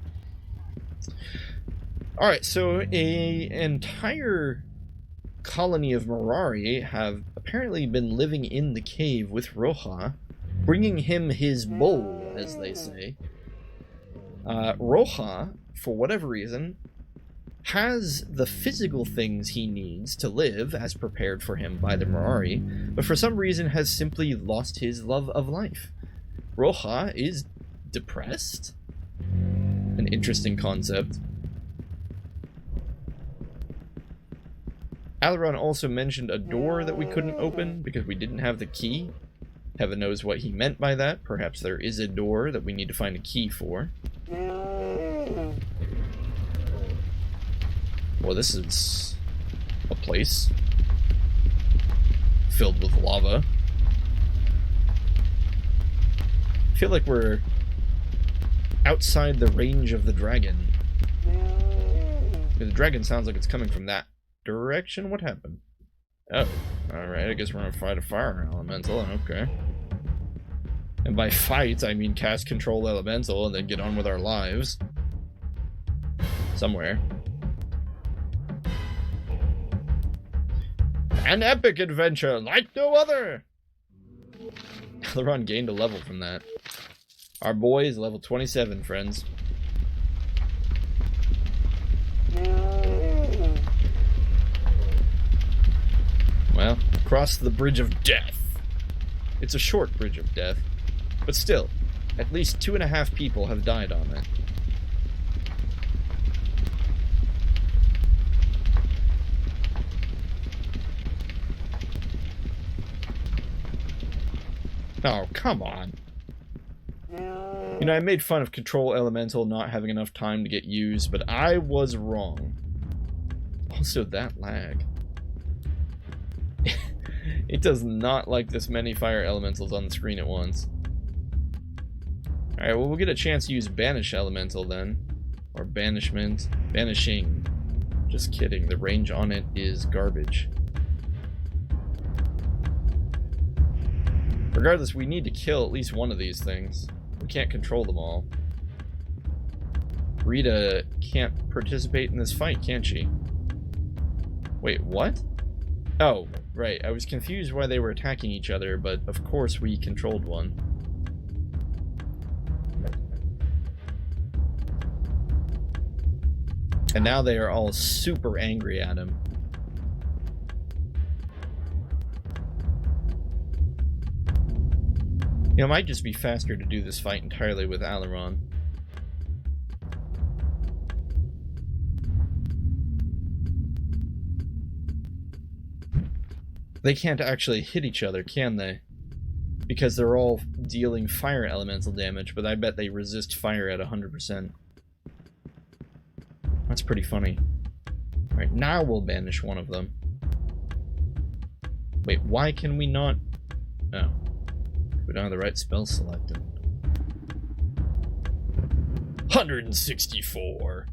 Alright, so an entire colony of Mirari have apparently been living in the cave with Roja, bringing him his bowl, as they say. Roja, for whatever reason, has the physical things he needs to live as prepared for him by the Mirari, but for some reason has simply lost his love of life. Roja is depressed? An interesting concept. Alaron also mentioned a door that we couldn't open because we didn't have the key. Heaven knows what he meant by that. Perhaps there is a door that we need to find a key for. Well, this is a place filled with lava. I feel like we're outside the range of the dragon. The dragon sounds like it's coming from that direction. What happened? Oh, alright, I guess we're gonna fight a fire elemental, okay. And by fight, I mean cast control elemental and then get on with our lives. Somewhere. An epic adventure like no other! Alaron gained a level from that. Our boy is level 27, friends. Well, cross the bridge of death. It's a short bridge of death, but still, at least 2.5 people have died on it. Oh, come on. You know, I made fun of Control Elemental not having enough time to get used, but I was wrong. Also, that lag. It does not like this many fire elementals on the screen at once. Alright, well, we'll get a chance to use Banish Elemental then. Or Banishment. Banishing. Just kidding, the range on it is garbage. Regardless, we need to kill at least one of these things. We can't control them all. Rita can't participate in this fight, can she? Wait, what? Oh, right. I was confused why they were attacking each other, but of course we controlled one. And now they are all super angry at him. You know, it might just be faster to do this fight entirely with Alaron. They can't actually hit each other, can they? Because they're all dealing fire elemental damage, but I bet they resist fire at 100%. That's pretty funny. Alright, now we'll banish one of them. Wait, why can we not... Oh. We don't have the right spell selected. 164!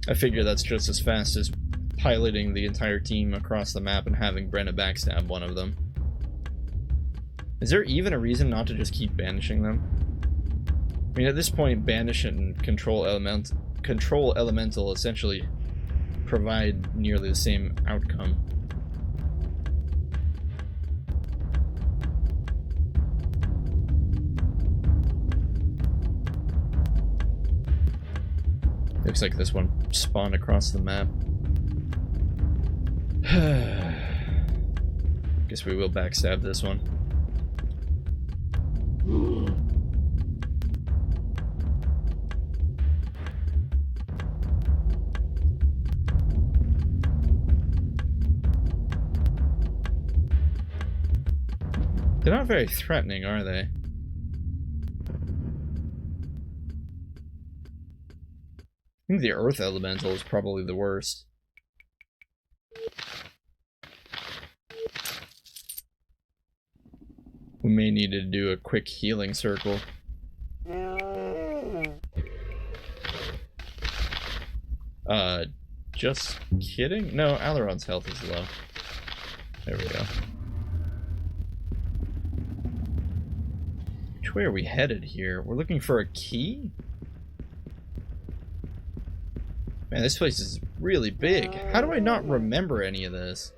I figure that's just as fast as piloting the entire team across the map and having Brenna backstab one of them. Is there even a reason not to just keep banishing them? I mean, at this point, Banish and Control Elemental essentially provide nearly the same outcome. Looks like this one spawned across the map. Guess we will backstab this one. They're not very threatening, are they? I think the Earth Elemental is probably the worst. We may need to do a quick healing circle. Just kidding? No, Alaron's health is low. There we go. Which way are we headed here? We're looking for a key? Man, this place is really big. How do I not remember any of this?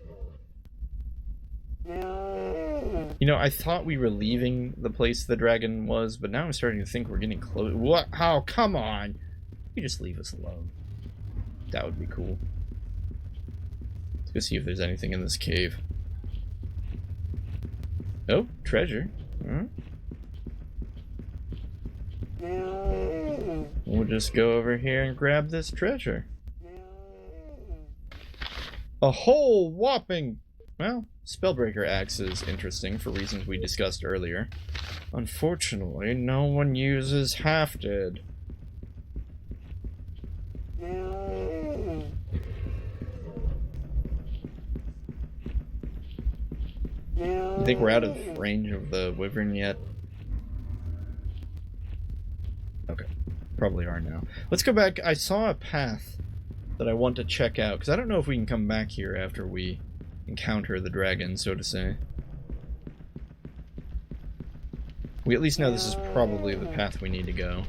You know, I thought we were leaving the place the dragon was, but now I'm starting to think we're getting close. What? How? Come on! You just leave us alone. That would be cool. Let's go see if there's anything in this cave. Oh, treasure. Huh? We'll just go over here and grab this treasure. A whole whopping... Well, Spellbreaker Axe is interesting for reasons we discussed earlier. Unfortunately, no one uses Half-Dead. You think we're out of range of the wyvern yet? Okay, probably are now. Let's go back. I saw a path that I want to check out, because I don't know if we can come back here after we encounter the dragon, so to say. We at least know this is probably the path we need to go.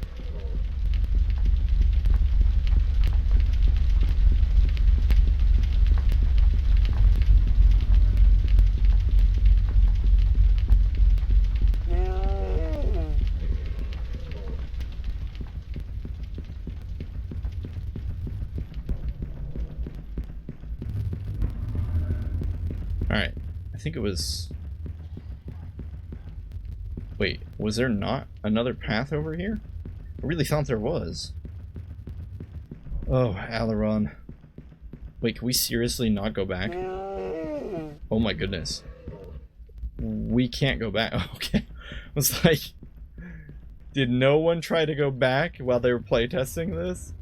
Alright, I think it was... Wait, was there not another path over here? I really thought there was. Oh, Alaron. Wait, can we seriously not go back? Oh my goodness. We can't go back. Okay. I was like... Did no one try to go back while they were playtesting this?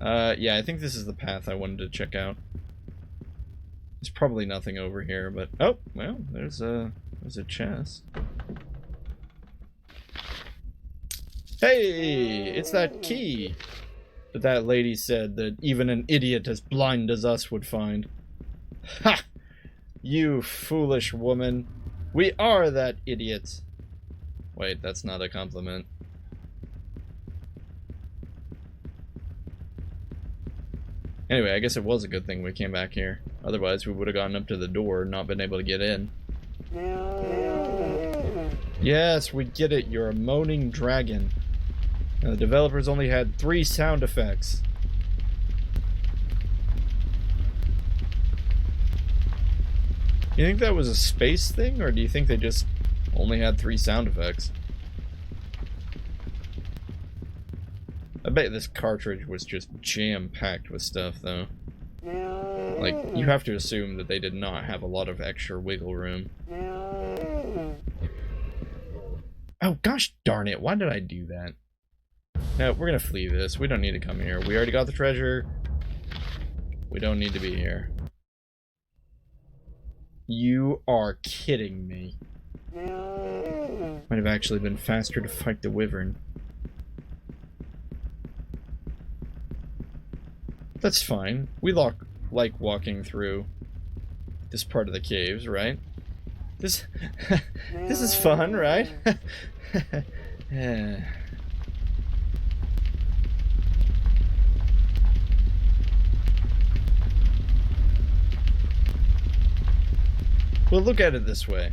Yeah, I think this is the path I wanted to check out. There's probably nothing over here, but... Oh, well, there's a chest. Hey! It's that key that that lady said that even an idiot as blind as us would find. Ha! You foolish woman. We are that idiot. Wait, that's not a compliment. Anyway, I guess it was a good thing we came back here. Otherwise, we would have gone up to the door and not been able to get in. Yes, we get it. You're a moaning dragon. And the developers only had 3 sound effects. You think that was a space thing, or do you think they just only had 3 sound effects? I bet this cartridge was just jam-packed with stuff, though. Like, you have to assume that they did not have a lot of extra wiggle room. Oh, gosh darn it, why did I do that? No, we're gonna flee this. We don't need to come here. We already got the treasure. We don't need to be here. You are kidding me. Might have actually been faster to fight the wyvern. That's fine. We like walking through this part of the caves, right? This this is fun, right? Well, look at it this way.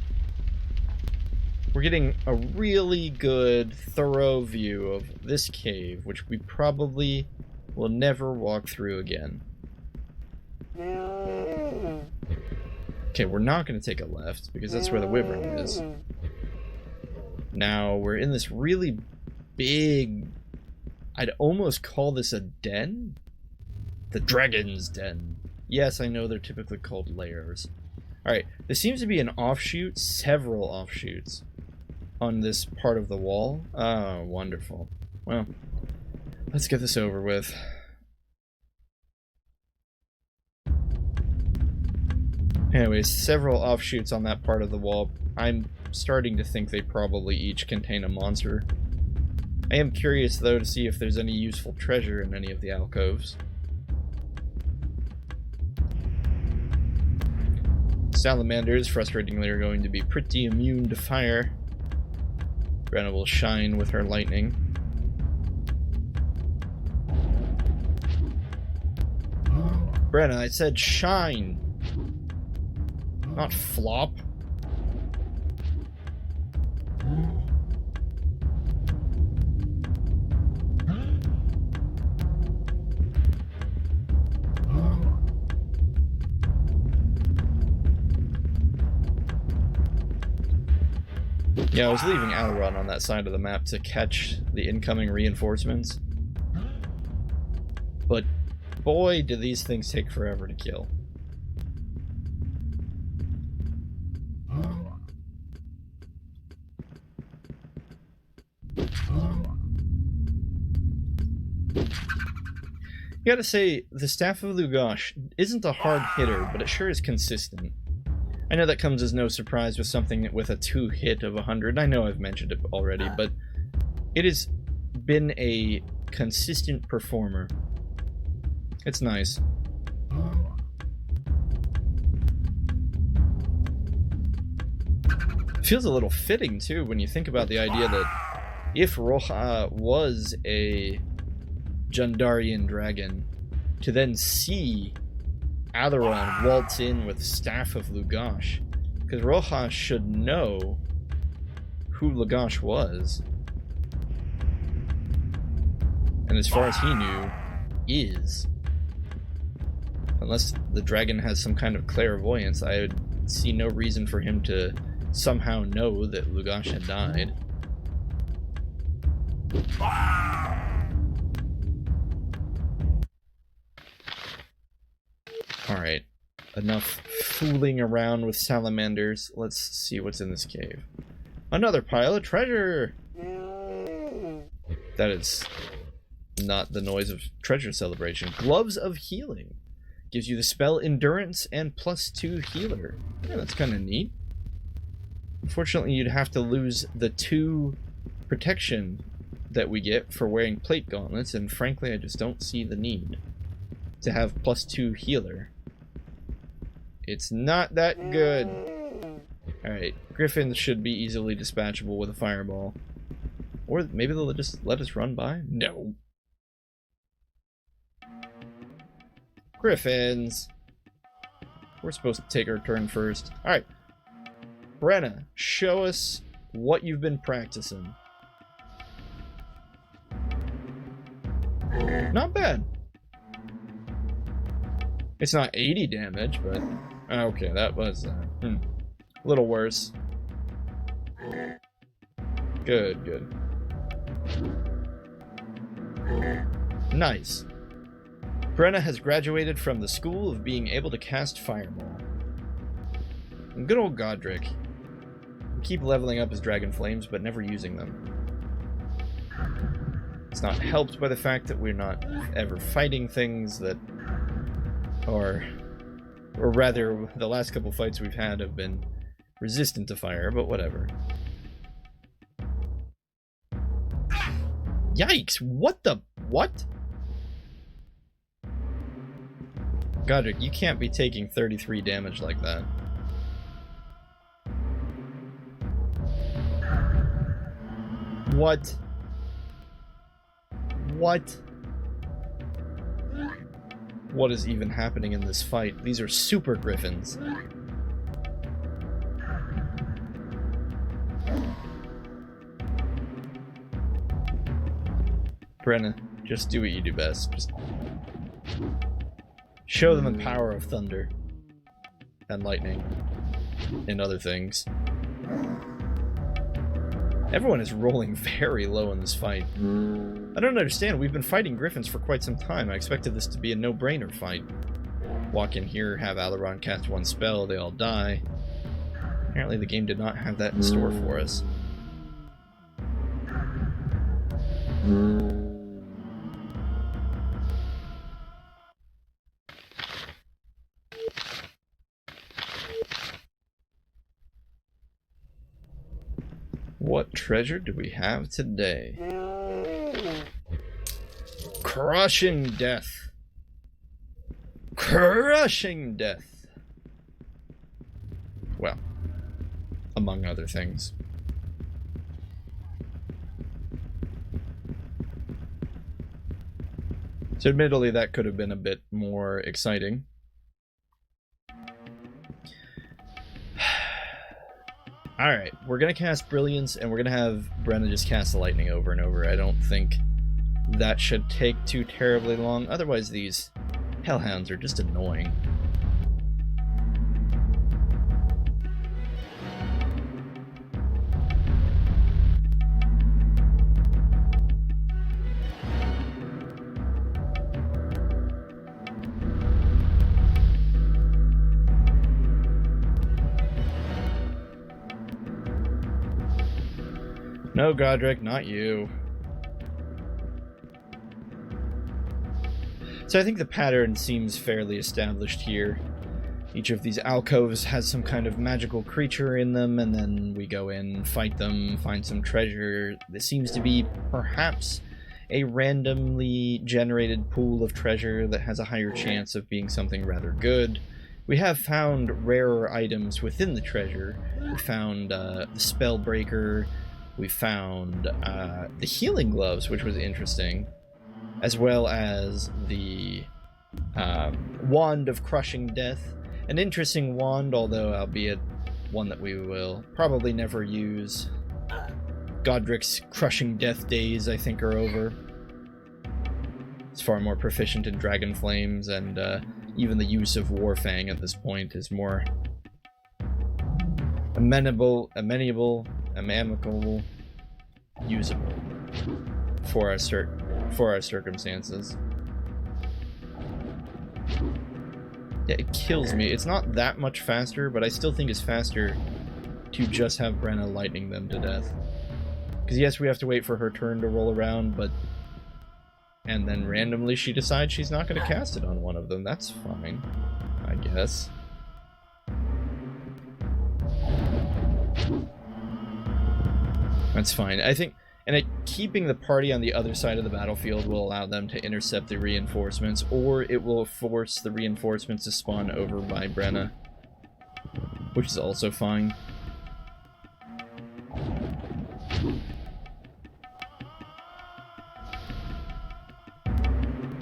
We're getting a really good, thorough view of this cave, which we probably will never walk through again. Okay, we're not going to take a left, because that's where the wyvern is. Now, we're in this really big... I'd almost call this a den? The Dragon's Den. Yes, I know they're typically called lairs. Alright, there seems to be an offshoot, several offshoots, on this part of the wall. Oh, wonderful. Well, let's get this over with. Anyways, several offshoots on that part of the wall. I'm starting to think they probably each contain a monster. I am curious, though, to see if there's any useful treasure in any of the alcoves. Salamanders, frustratingly, are going to be pretty immune to fire. Brenna will shine with her lightning. Brenna, I said shine! Not flop. Yeah, I was leaving Alaron on that side of the map to catch the incoming reinforcements. But boy, do these things take forever to kill. You gotta say, the Staff of Lugosh isn't a hard hitter, but it sure is consistent. I know that comes as no surprise with something with a 2-hit of 100. I know I've mentioned it already, but it has been a consistent performer. It's nice. Feels a little fitting, too, when you think about the idea that if Roja was a Jundarian dragon, to then see Alaron waltz in with Staff of Lugosh, because Roja should know who Lugosh was, and as far as he knew, is. Unless the dragon has some kind of clairvoyance, I would see no reason for him to somehow know that Lugosh had died. Alright, enough fooling around with salamanders. Let's see what's in this cave. Another pile of treasure! That is not the noise of treasure celebration. Gloves of Healing. Gives you the spell Endurance and +2 healer. Yeah, that's kind of neat. Unfortunately, you'd have to lose the 2 protection that we get for wearing plate gauntlets, and frankly, I just don't see the need to have +2 healer. It's not that good. Alright, griffins should be easily dispatchable with a fireball. Or maybe they'll just let us run by? No. Griffins! We're supposed to take our turn first. Alright. Brenna, show us what you've been practicing. Not bad. It's not 80 damage, but... Okay, that was a little worse. Good, good. Nice. Brenna has graduated from the school of being able to cast Fireball. And good old Godric. We keep leveling up his Dragon Flames, but never using them. It's not helped by the fact that we're not ever fighting things that are... Or rather, the last couple fights we've had have been resistant to fire, but whatever. Yikes! What the... What? Godric, you can't be taking 33 damage like that. What? What? What is even happening in this fight? These are super griffins. Brenna, just do what you do best. Just show them the power of thunder. and lightning and other things. Everyone is rolling very low in this fight. I don't understand. We've been fighting griffins for quite some time. I expected this to be a no-brainer fight. Walk in here, have Alaron cast one spell, they all die. Apparently the game did not have that in store for us. What treasure do we have today? Crushing death. Crushing death. Well, among other things. So admittedly, that could have been a bit more exciting. Alright, we're gonna cast Brilliance, and we're gonna have Brenna just cast the lightning over and over. I don't think that should take too terribly long. Otherwise, these hellhounds are just annoying. No, Godric, not you. So I think the pattern seems fairly established here. Each of these alcoves has some kind of magical creature in them, and then we go in, fight them, find some treasure. This seems to be perhaps a randomly generated pool of treasure that has a higher chance of being something rather good. We have found rarer items within the treasure. We found the Spellbreaker. We found the healing gloves, which was interesting, as well as the Wand of Crushing Death. An interesting wand, although albeit one that we will probably never use. Godric's Crushing Death days, I think, are over. It's far more proficient in Dragon Flames, and even the use of Warfang at this point is more amenable, usable for our circumstances. Yeah, it kills me. It's not that much faster, but I still think it's faster to just have Brenna lightning them to death. Because yes, we have to wait for her turn to roll around, but... And then randomly she decides she's not going to cast it on one of them. That's fine, I guess. That's fine. I think... And keeping the party on the other side of the battlefield will allow them to intercept the reinforcements, or it will force the reinforcements to spawn over by Brenna, which is also fine.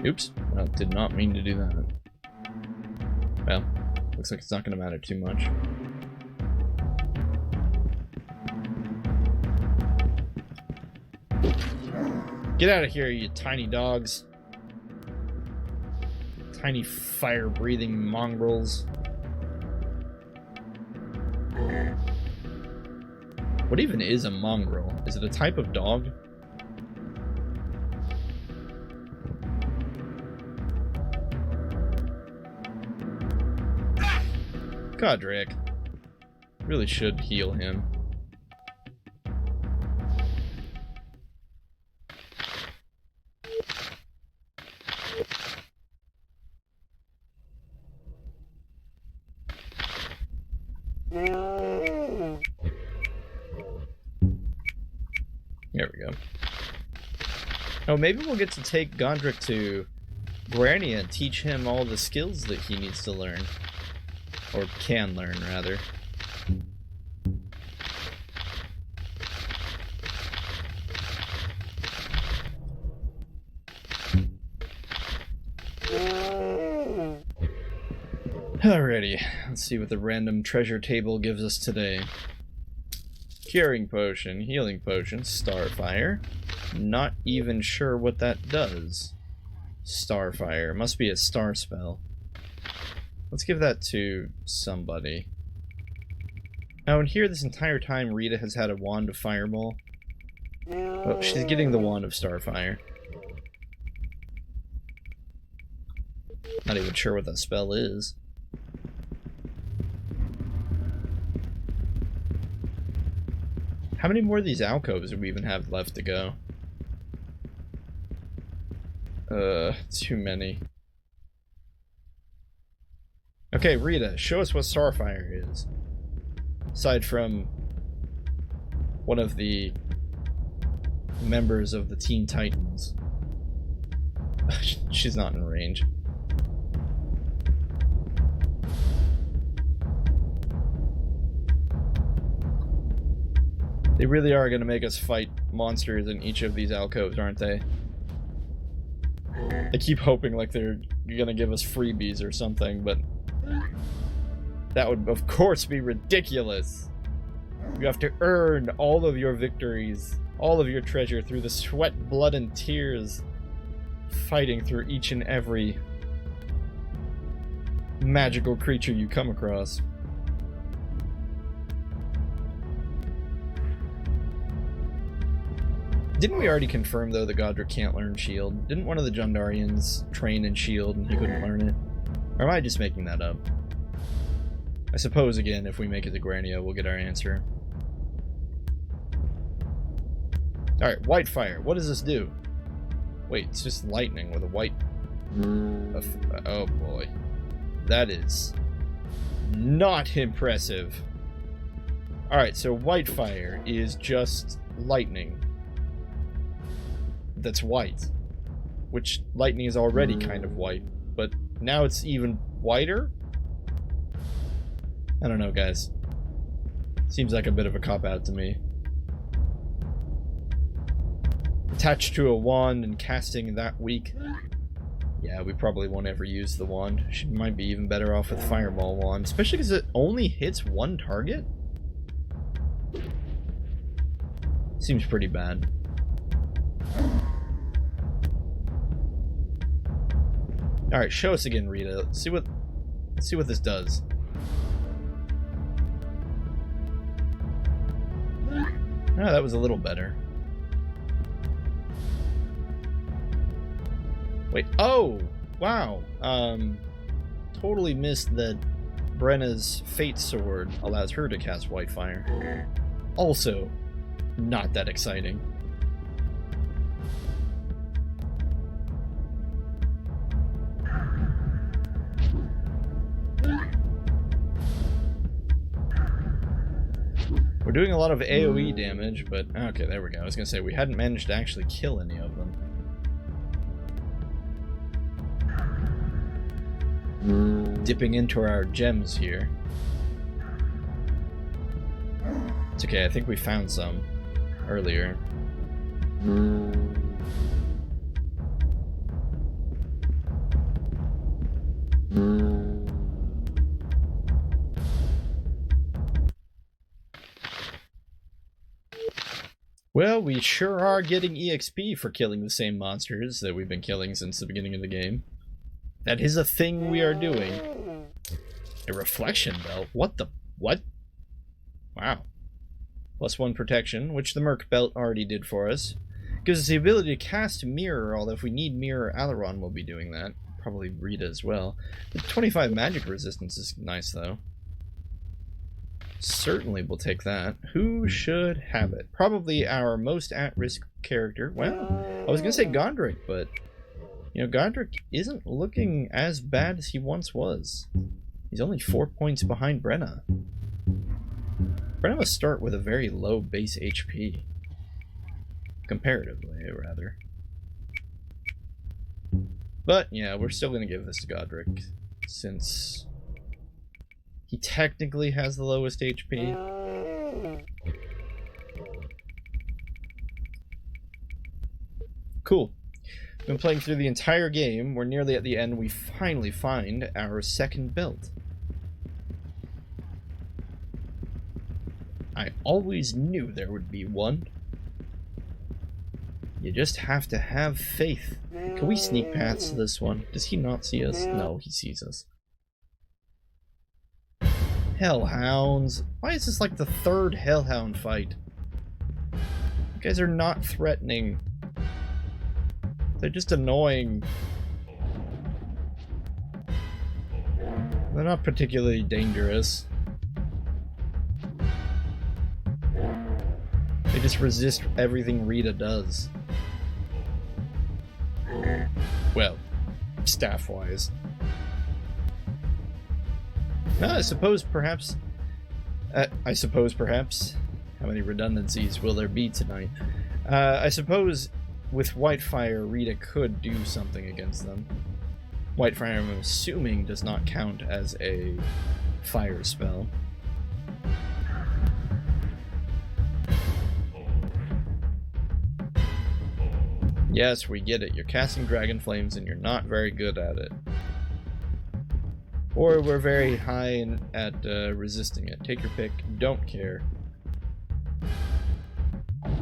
Oops. Well, did not mean to do that. Well, looks like it's not going to matter too much. Get out of here, you tiny dogs. Tiny fire-breathing mongrels. What even is a mongrel? Is it a type of dog? Godric. Really should heal him. There we go. Oh, maybe we'll get to take Godric to Guernia and teach him all the skills that he needs to learn. Or can learn, rather. Alrighty, let's see what the random treasure table gives us today. Curing potion, healing potion, starfire. Not even sure what that does. Starfire, must be a star spell. Let's give that to somebody. Now, in here, this entire time, Rita has had a wand of Fireball. Well, she's getting the wand of Starfire. Not even sure what that spell is. How many more of these alcoves do we even have left to go? Too many. Okay, Rita, show us what Starfire is. Aside from one of the members of the Teen Titans. She's not in range. They really are going to make us fight monsters in each of these alcoves, aren't they? I keep hoping like they're going to give us freebies or something, but that would of course be ridiculous. You have to earn all of your victories, all of your treasure through the sweat, blood, and tears, fighting through each and every magical creature you come across. Didn't we already confirm, though, that Godric can't learn Shield? Didn't one of the Jundarians train in Shield and he couldn't learn it? Or am I just making that up? I suppose, again, if we make it to Grania, we'll get our answer. Alright, Whitefire. What does this do? Wait, it's just lightning with a white... oh boy. That is not impressive. Alright, so Whitefire is just lightning. That's white. Which, lightning is already kind of white. But now it's even whiter? I don't know, guys. Seems like a bit of a cop-out to me. Attached to a wand and casting that weak. Yeah, we probably won't ever use the wand. She might be even better off with Fireball wand. Especially because it only hits one target? Seems pretty bad. Alright, show us again, Rita. Let's see what this does. Oh, that was a little better. Wait, oh! Wow. Totally missed that Brenna's Fate Sword allows her to cast Whitefire. Also, not that exciting. We're doing a lot of AoE damage, but okay, there we go. I was gonna say, we hadn't managed to actually kill any of them. Dipping into our gems here. It's okay, I think we found some earlier. Well, we sure are getting EXP for killing the same monsters that we've been killing since the beginning of the game. That is a thing we are doing. A reflection belt? What the... what? Wow. +1 protection, which the Merc belt already did for us. Gives us the ability to cast Mirror, although if we need Mirror, Alaron will be doing that. Probably Rita as well. The 25 magic resistance is nice, though. Certainly will take that. Who should have it? Probably our most at-risk character. Well, I was going to say Godric, but... you know, Godric isn't looking as bad as he once was. He's only 4 points behind Brenna. Brenna must start with a very low base HP. Comparatively, rather. But, yeah, we're still going to give this to Godric, since he technically has the lowest HP. Cool. Been playing through the entire game. We're nearly at the end. We finally find our second belt. I always knew there would be one. You just have to have faith. Can we sneak past this one? Does he not see us? No, he sees us. Hellhounds. Why is this like the third hellhound fight? You guys are not threatening. They're just annoying. They're not particularly dangerous. They just resist everything Rita does. Well, staff-wise. I suppose perhaps... how many redundancies will there be tonight? I suppose with Whitefire, Rita could do something against them. Whitefire, I'm assuming, does not count as a fire spell. Yes, we get it. You're casting Dragon Flames and you're not very good at it. Or we're very high at resisting it. Take your pick. Don't care.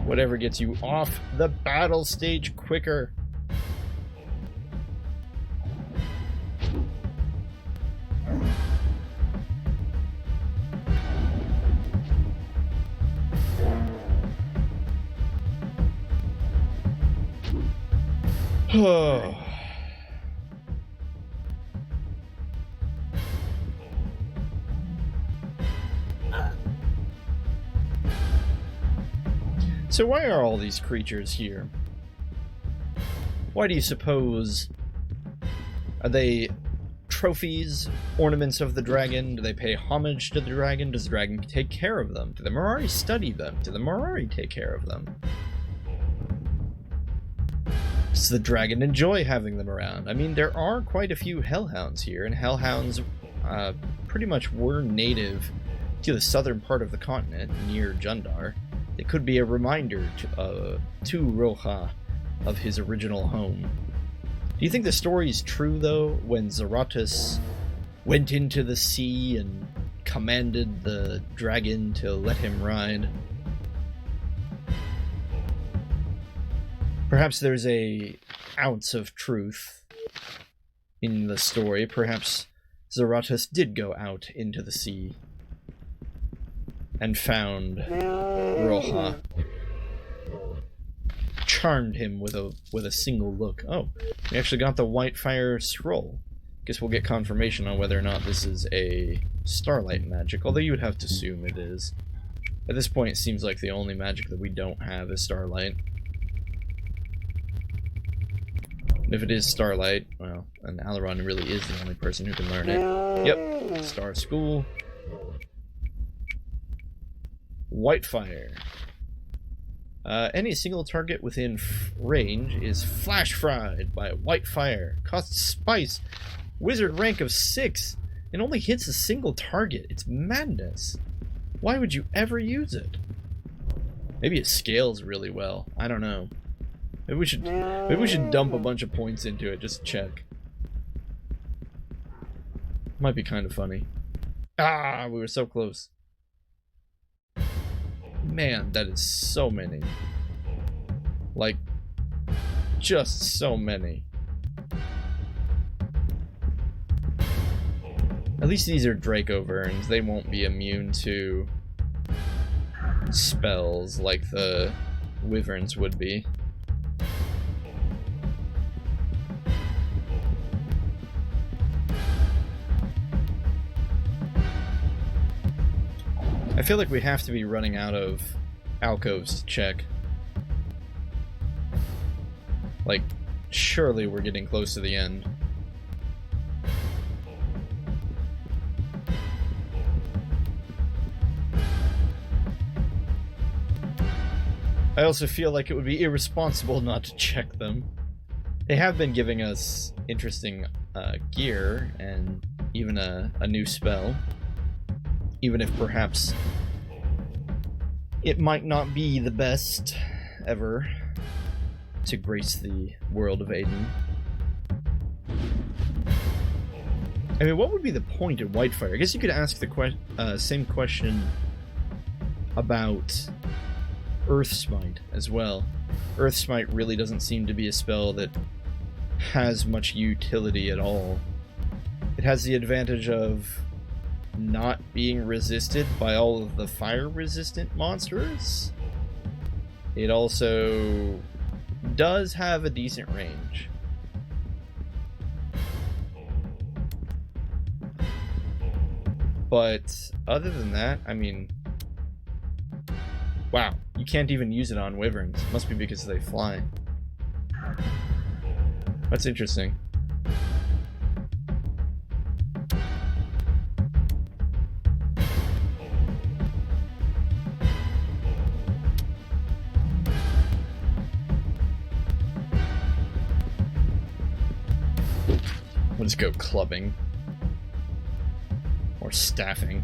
Whatever gets you off the battle stage quicker. Oh. So why are all these creatures here? Why do you suppose? Are they trophies, ornaments of the dragon? Do they pay homage to the dragon? Does the dragon take care of them? Do the Mirari study them? Do the Mirari take care of them? Does the dragon enjoy having them around? I mean, there are quite a few hellhounds here, and hellhounds pretty much were native to the southern part of the continent, near Jundar. They could be a reminder to Roja of his original home. Do you think the story's true, though, when Zaratus went into the sea and commanded the dragon to let him ride? Perhaps there's a ounce of truth in the story. Perhaps Zaratus did go out into the sea and found Roja. Charmed him with a single look. Oh, we actually got the Whitefire scroll. Guess we'll get confirmation on whether or not this is a starlight magic, although you would have to assume it is. At this point, it seems like the only magic that we don't have is starlight. If it is starlight, well, and Alaron really is the only person who can learn it. Yep, Star School. Whitefire. Any single target within range is flash fried by Whitefire. Costs spice. Wizard rank of 6. It only hits a single target. It's madness. Why would you ever use it? Maybe it scales really well. I don't know. Maybe we should dump a bunch of points into it just to check. Might be kind of funny. Ah, we were so close. Man, that is so many. Like, just so many. At least these are Draco Verns. They won't be immune to spells like the Wyverns would be. I feel like we have to be running out of alcoves to check. Like, surely we're getting close to the end. I also feel like it would be irresponsible not to check them. They have been giving us interesting gear and even a new spell. Even if perhaps it might not be the best ever to grace the world of Aidyn. I mean, what would be the point of Whitefire? I guess you could ask the same question about Earth Smite as well. Earth Smite really doesn't seem to be a spell that has much utility at all. It has the advantage of not being resisted by all of the fire-resistant monsters, it also does have a decent range. But other than that, I mean, wow, you can't even use it on wyverns. Must be because they fly. That's interesting. We'll just go clubbing. Or staffing.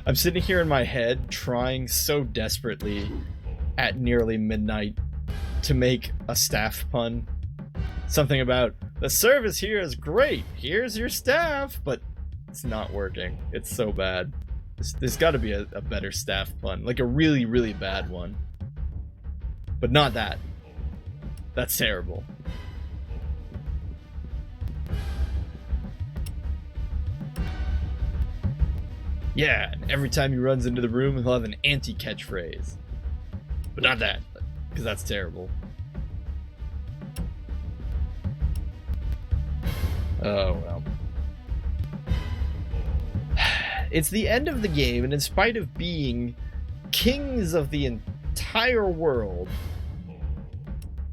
I'm sitting here in my head trying so desperately at nearly midnight to make a staff pun. Something about, the service here is great, here's your staff, but it's not working. It's so bad. There's got to be a better staff pun, like a really, really bad one. But not that. That's terrible. Yeah, and every time he runs into the room, he'll have an anti-catchphrase. But not that, because that's terrible. Oh, well. It's the end of the game, and in spite of being kings of the entire world,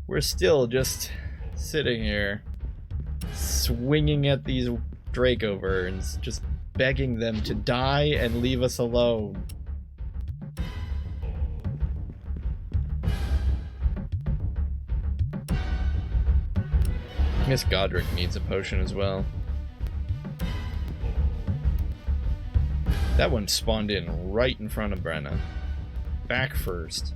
we're still just sitting here, swinging at these Dracoverns, just begging them to die and leave us alone. I guess Godric needs a potion as well. That one spawned in right in front of Brenna. Back first.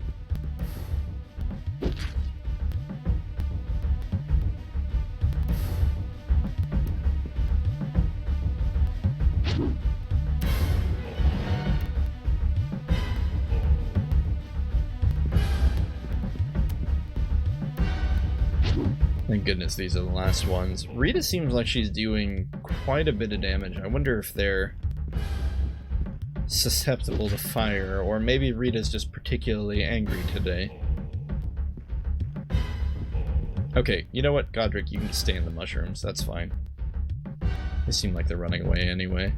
Thank goodness these are the last ones. Rita seems like she's doing quite a bit of damage. I wonder if they're susceptible to fire, or maybe Rita's just particularly angry today. Okay, you know what, Godric, you can stay in the mushrooms, that's fine. They seem like they're running away anyway.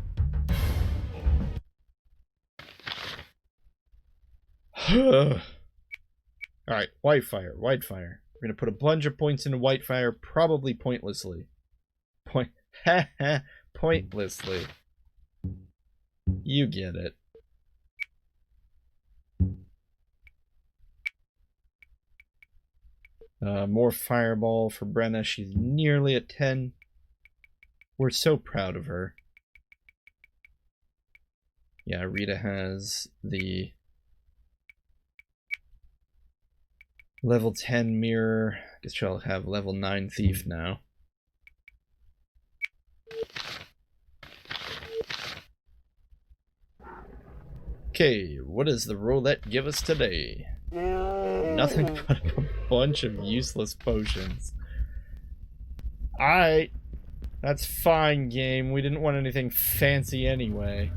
Alright, Whitefire, Whitefire. We're gonna put a bunch of points into Whitefire, probably pointlessly. Pointlessly. You get it. More Fireball for Brenna. She's nearly at 10. We're so proud of her. Yeah, Rita has the level 10 Mirror. I guess she'll have level 9 Thief now. Okay, what does the roulette give us today? Nothing but a bunch of useless potions. Alright. That's fine, game. We didn't want anything fancy anyway.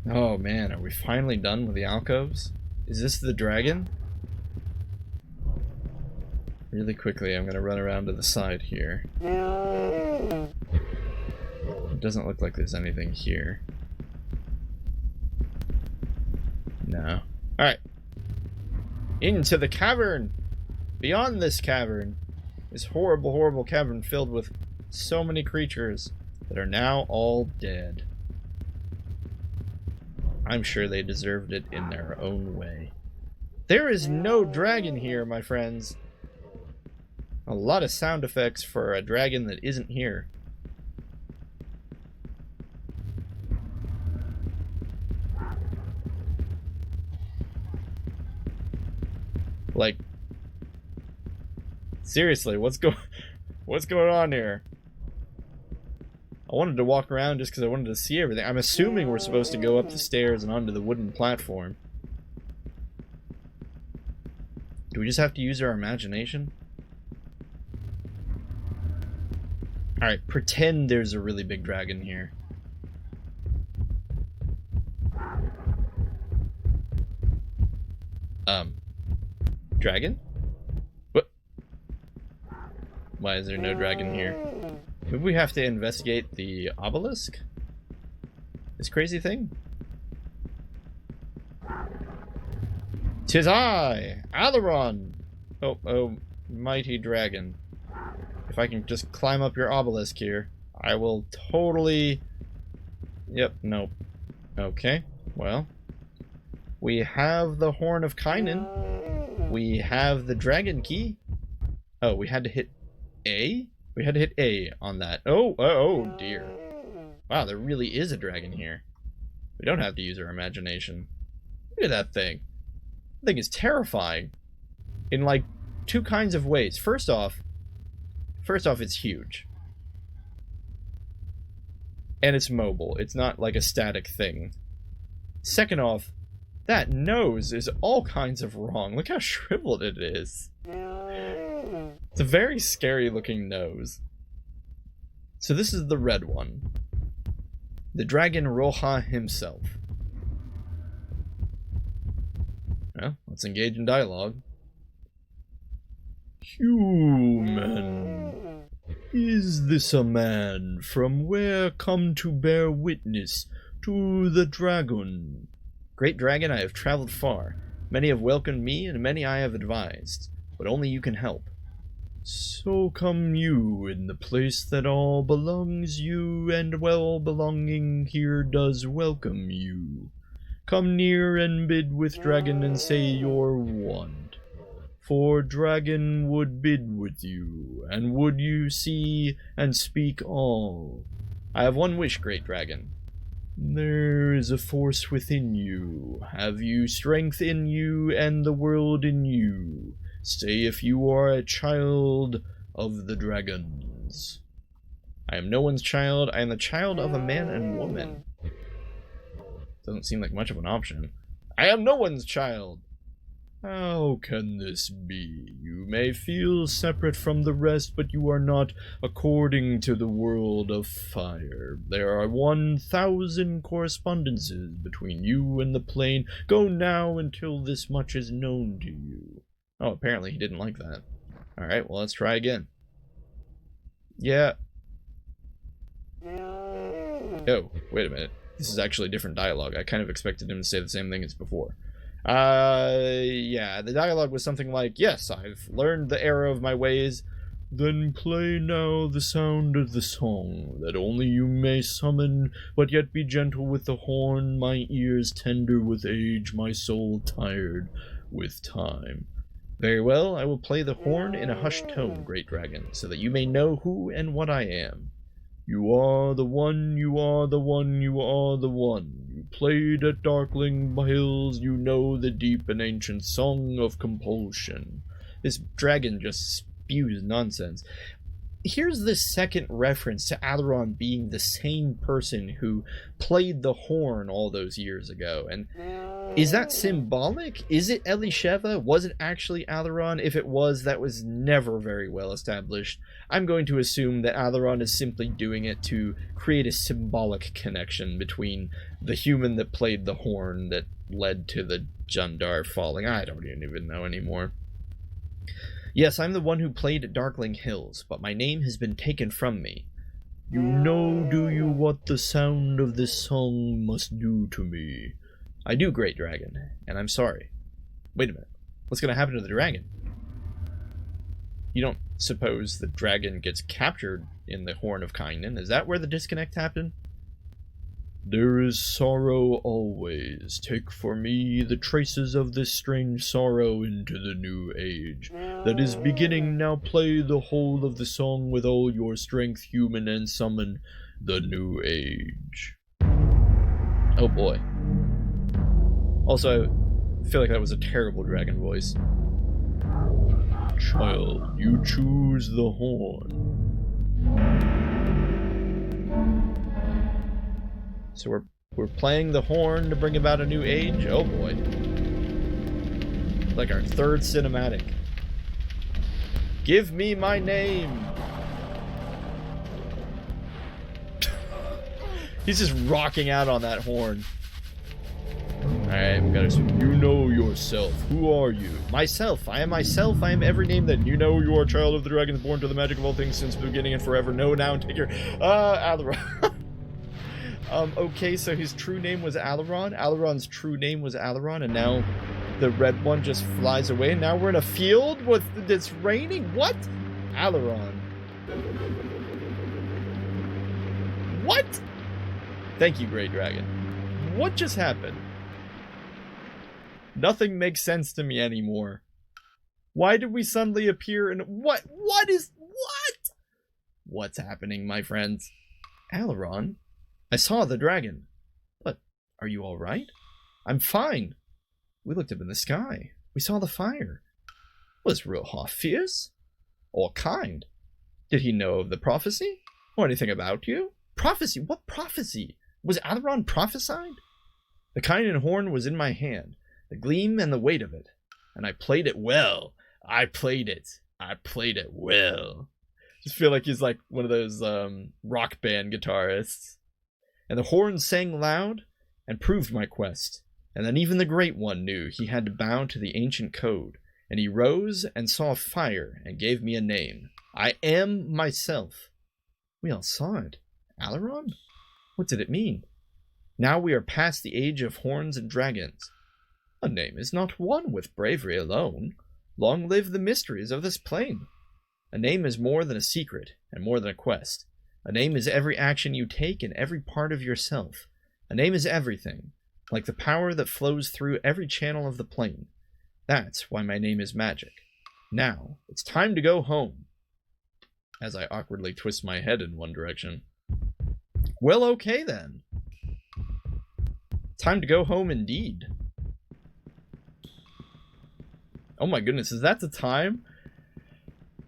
Oh man, are we finally done with the alcoves? Is this the dragon? Really quickly, I'm gonna run around to the side here. It doesn't look like there's anything here. No. Alright. Into the cavern! Beyond this cavern. This horrible, horrible cavern filled with so many creatures that are now all dead. I'm sure they deserved it in their own way. There is no dragon here, my friends. A lot of sound effects for a dragon that isn't here. Like, seriously, what's going on here? I wanted to walk around just because I wanted to see everything. I'm assuming we're supposed to go up the stairs and onto the wooden platform. Do we just have to use our imagination? Alright, pretend there's a really big dragon here. Dragon? What? Why is there no dragon here? Maybe we have to investigate the obelisk? This crazy thing? 'Tis I, Alaron! Oh, mighty dragon. If I can just climb up your obelisk here, I will totally... Yep, nope. Okay, well. We have the Horn of Kynan. We have the dragon key. Oh, we had to hit A? We had to hit A on that. Oh dear. Wow, there really is a dragon here. We don't have to use our imagination. Look at that thing. That thing is terrifying. In like 2 kinds of ways. First off, it's huge. And it's mobile. It's not like a static thing. Second off, that nose is all kinds of wrong. Look how shriveled it is. It's a very scary looking nose. So this is the red one. The dragon Roja himself. Well, let's engage in dialogue. Human. Is this a man from where come to bear witness to the dragon? Great dragon, I have traveled far. Many have welcomed me, and many I have advised, but only you can help. So come you in the place that all belongs you, and well belonging here does welcome you. Come near and bid with dragon and say your want. For dragon would bid with you, and would you see and speak all. I have one wish, great dragon. There is a force within you. Have you strength in you and the world in you? Say if you are a child of the dragons. I am no one's child. I am the child of a man and woman. Doesn't seem like much of an option. I am no one's child. How can this be? You may feel separate from the rest, but you are not according to the world of fire. There are 1,000 correspondences between you and the plane. Go now until this much is known to you. Oh, apparently he didn't like that. Alright, well, let's try again. Yeah. Oh, wait a minute. This is actually different dialogue. I kind of expected him to say the same thing as before. Yeah, the dialogue was something like, yes, I've learned the error of my ways. Then play now the sound of the song, that only you may summon, but yet be gentle with the horn, my ears tender with age, my soul tired with time. Very well, I will play the horn in a hushed tone, great dragon, so that you may know who and what I am. You are the one, you are the one, you are the one. You played at Darkling Hills, you know the deep and ancient song of compulsion. This dragon just spews nonsense. Here's the second reference to Alaron being the same person who played the horn all those years ago. And is that symbolic? Is it Elisheva? Was it actually Alaron? If it was, that was never very well established. I'm going to assume that Alaron is simply doing it to create a symbolic connection between the human that played the horn that led to the Jundar falling. I don't even know anymore. Yes, I'm the one who played at Darkling Hills, but my name has been taken from me. You know, do you, what the sound of this song must do to me? I do, great dragon, and I'm sorry. Wait a minute. What's going to happen to the dragon? You don't suppose the dragon gets captured in the Horn of Kynan? Is that where the disconnect happened? There is sorrow always. Take for me the traces of this strange sorrow into the new age that is beginning. Now play the whole of the song with all your strength, human, and summon the new age. Oh boy. Also, I feel like that was a terrible dragon voice. Child, you choose the horn. So we're playing the horn to bring about a new age. Oh boy. Like our third cinematic. Give me my name. He's just rocking out on that horn. Alright, we gotta say, you know yourself. Who are you? Myself. I am myself. I am every name that you know. You are a child of the dragons, born to the magic of all things since the beginning and forever. No, now take your Alaron. Okay, so his true name was Alaron. Alaron's true name was Alaron, and now the red one just flies away. And now we're in a field with it's raining. What? Alaron. What? Thank you, Grey Dragon. What just happened? Nothing makes sense to me anymore. Why did we suddenly appear in what? What's happening, my friends? Alaron? I saw the dragon. But are you all right? I'm fine. We looked up in the sky. We saw the fire. Was Rohoff fierce? Or kind? Did he know of the prophecy? Or anything about you? Prophecy? What prophecy? Was Alaron prophesied? The kind horn was in my hand, the gleam and the weight of it, and I played it well. I played it well. Just feel like he's like one of those rock band guitarists. And the horn sang loud and proved my quest. And then even the Great One knew he had to bow to the ancient code. And he rose and saw fire and gave me a name. I am myself. We all saw it. Alaron? What did it mean? Now we are past the age of horns and dragons. A name is not won with bravery alone. Long live the mysteries of this plane. A name is more than a secret and more than a quest. A name is every action you take in every part of yourself. A name is everything, like the power that flows through every channel of the plane. That's why my name is magic. Now, it's time to go home. As I awkwardly twist my head in one direction. Well, okay then. Time to go home indeed. Oh my goodness, is that the time?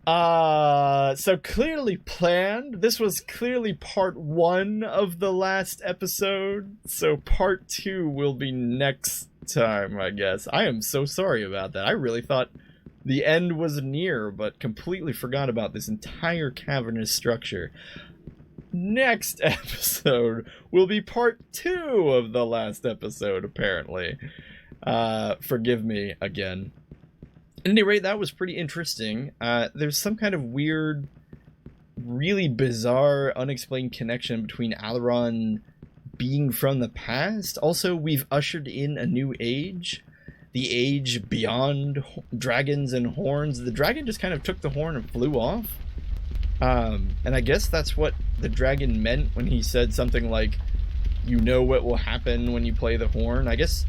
So clearly planned. This was clearly part 1 of the last episode. So part 2 will be next time, I guess. I am so sorry about that. I really thought the end was near, but completely forgot about this entire cavernous structure. Next episode will be part 2 of the last episode, apparently. Forgive me again. At any rate, that was pretty interesting. There's some kind of weird, really bizarre, unexplained connection between Alaron being from the past. Also, we've ushered in a new age. The age beyond dragons and horns. The dragon just kind of took the horn and flew off. And I guess that's what the dragon meant when he said something like, you know what will happen when you play the horn. I guess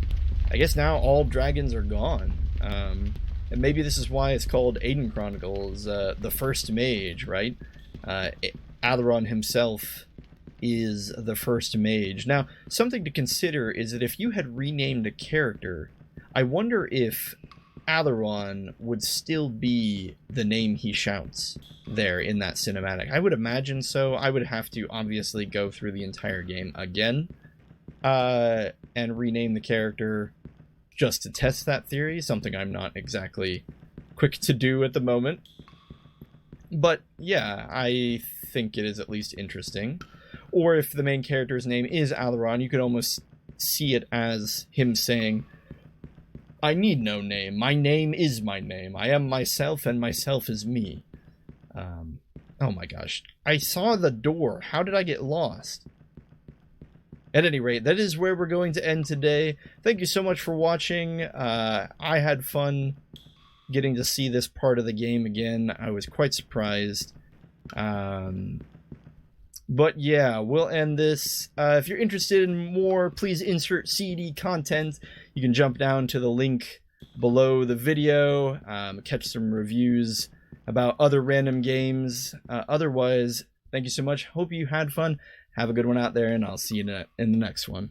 now all dragons are gone. And maybe this is why it's called Aidyn Chronicles, the first mage, right? Alaron himself is the first mage. Now, something to consider is that if you had renamed a character, I wonder if Alaron would still be the name he shouts there in that cinematic. I would imagine so. I would have to obviously go through the entire game again and rename the character just to test that theory, something I'm not exactly quick to do at the moment. But yeah, I think it is at least interesting. Or if the main character's name is Alaron, you could almost see it as him saying, I need no name. My name is my name. I am myself, and myself is me. Oh my gosh. I saw the door. How did I get lost? At any rate, that is where we're going to end today. Thank you so much for watching. I had fun getting to see this part of the game again. I was quite surprised. But yeah, we'll end this. If you're interested in more, please insert CD content. You can jump down to the link below the video, catch some reviews about other random games. Otherwise, thank you so much. Hope you had fun. Have a good one out there, and I'll see you in the next one.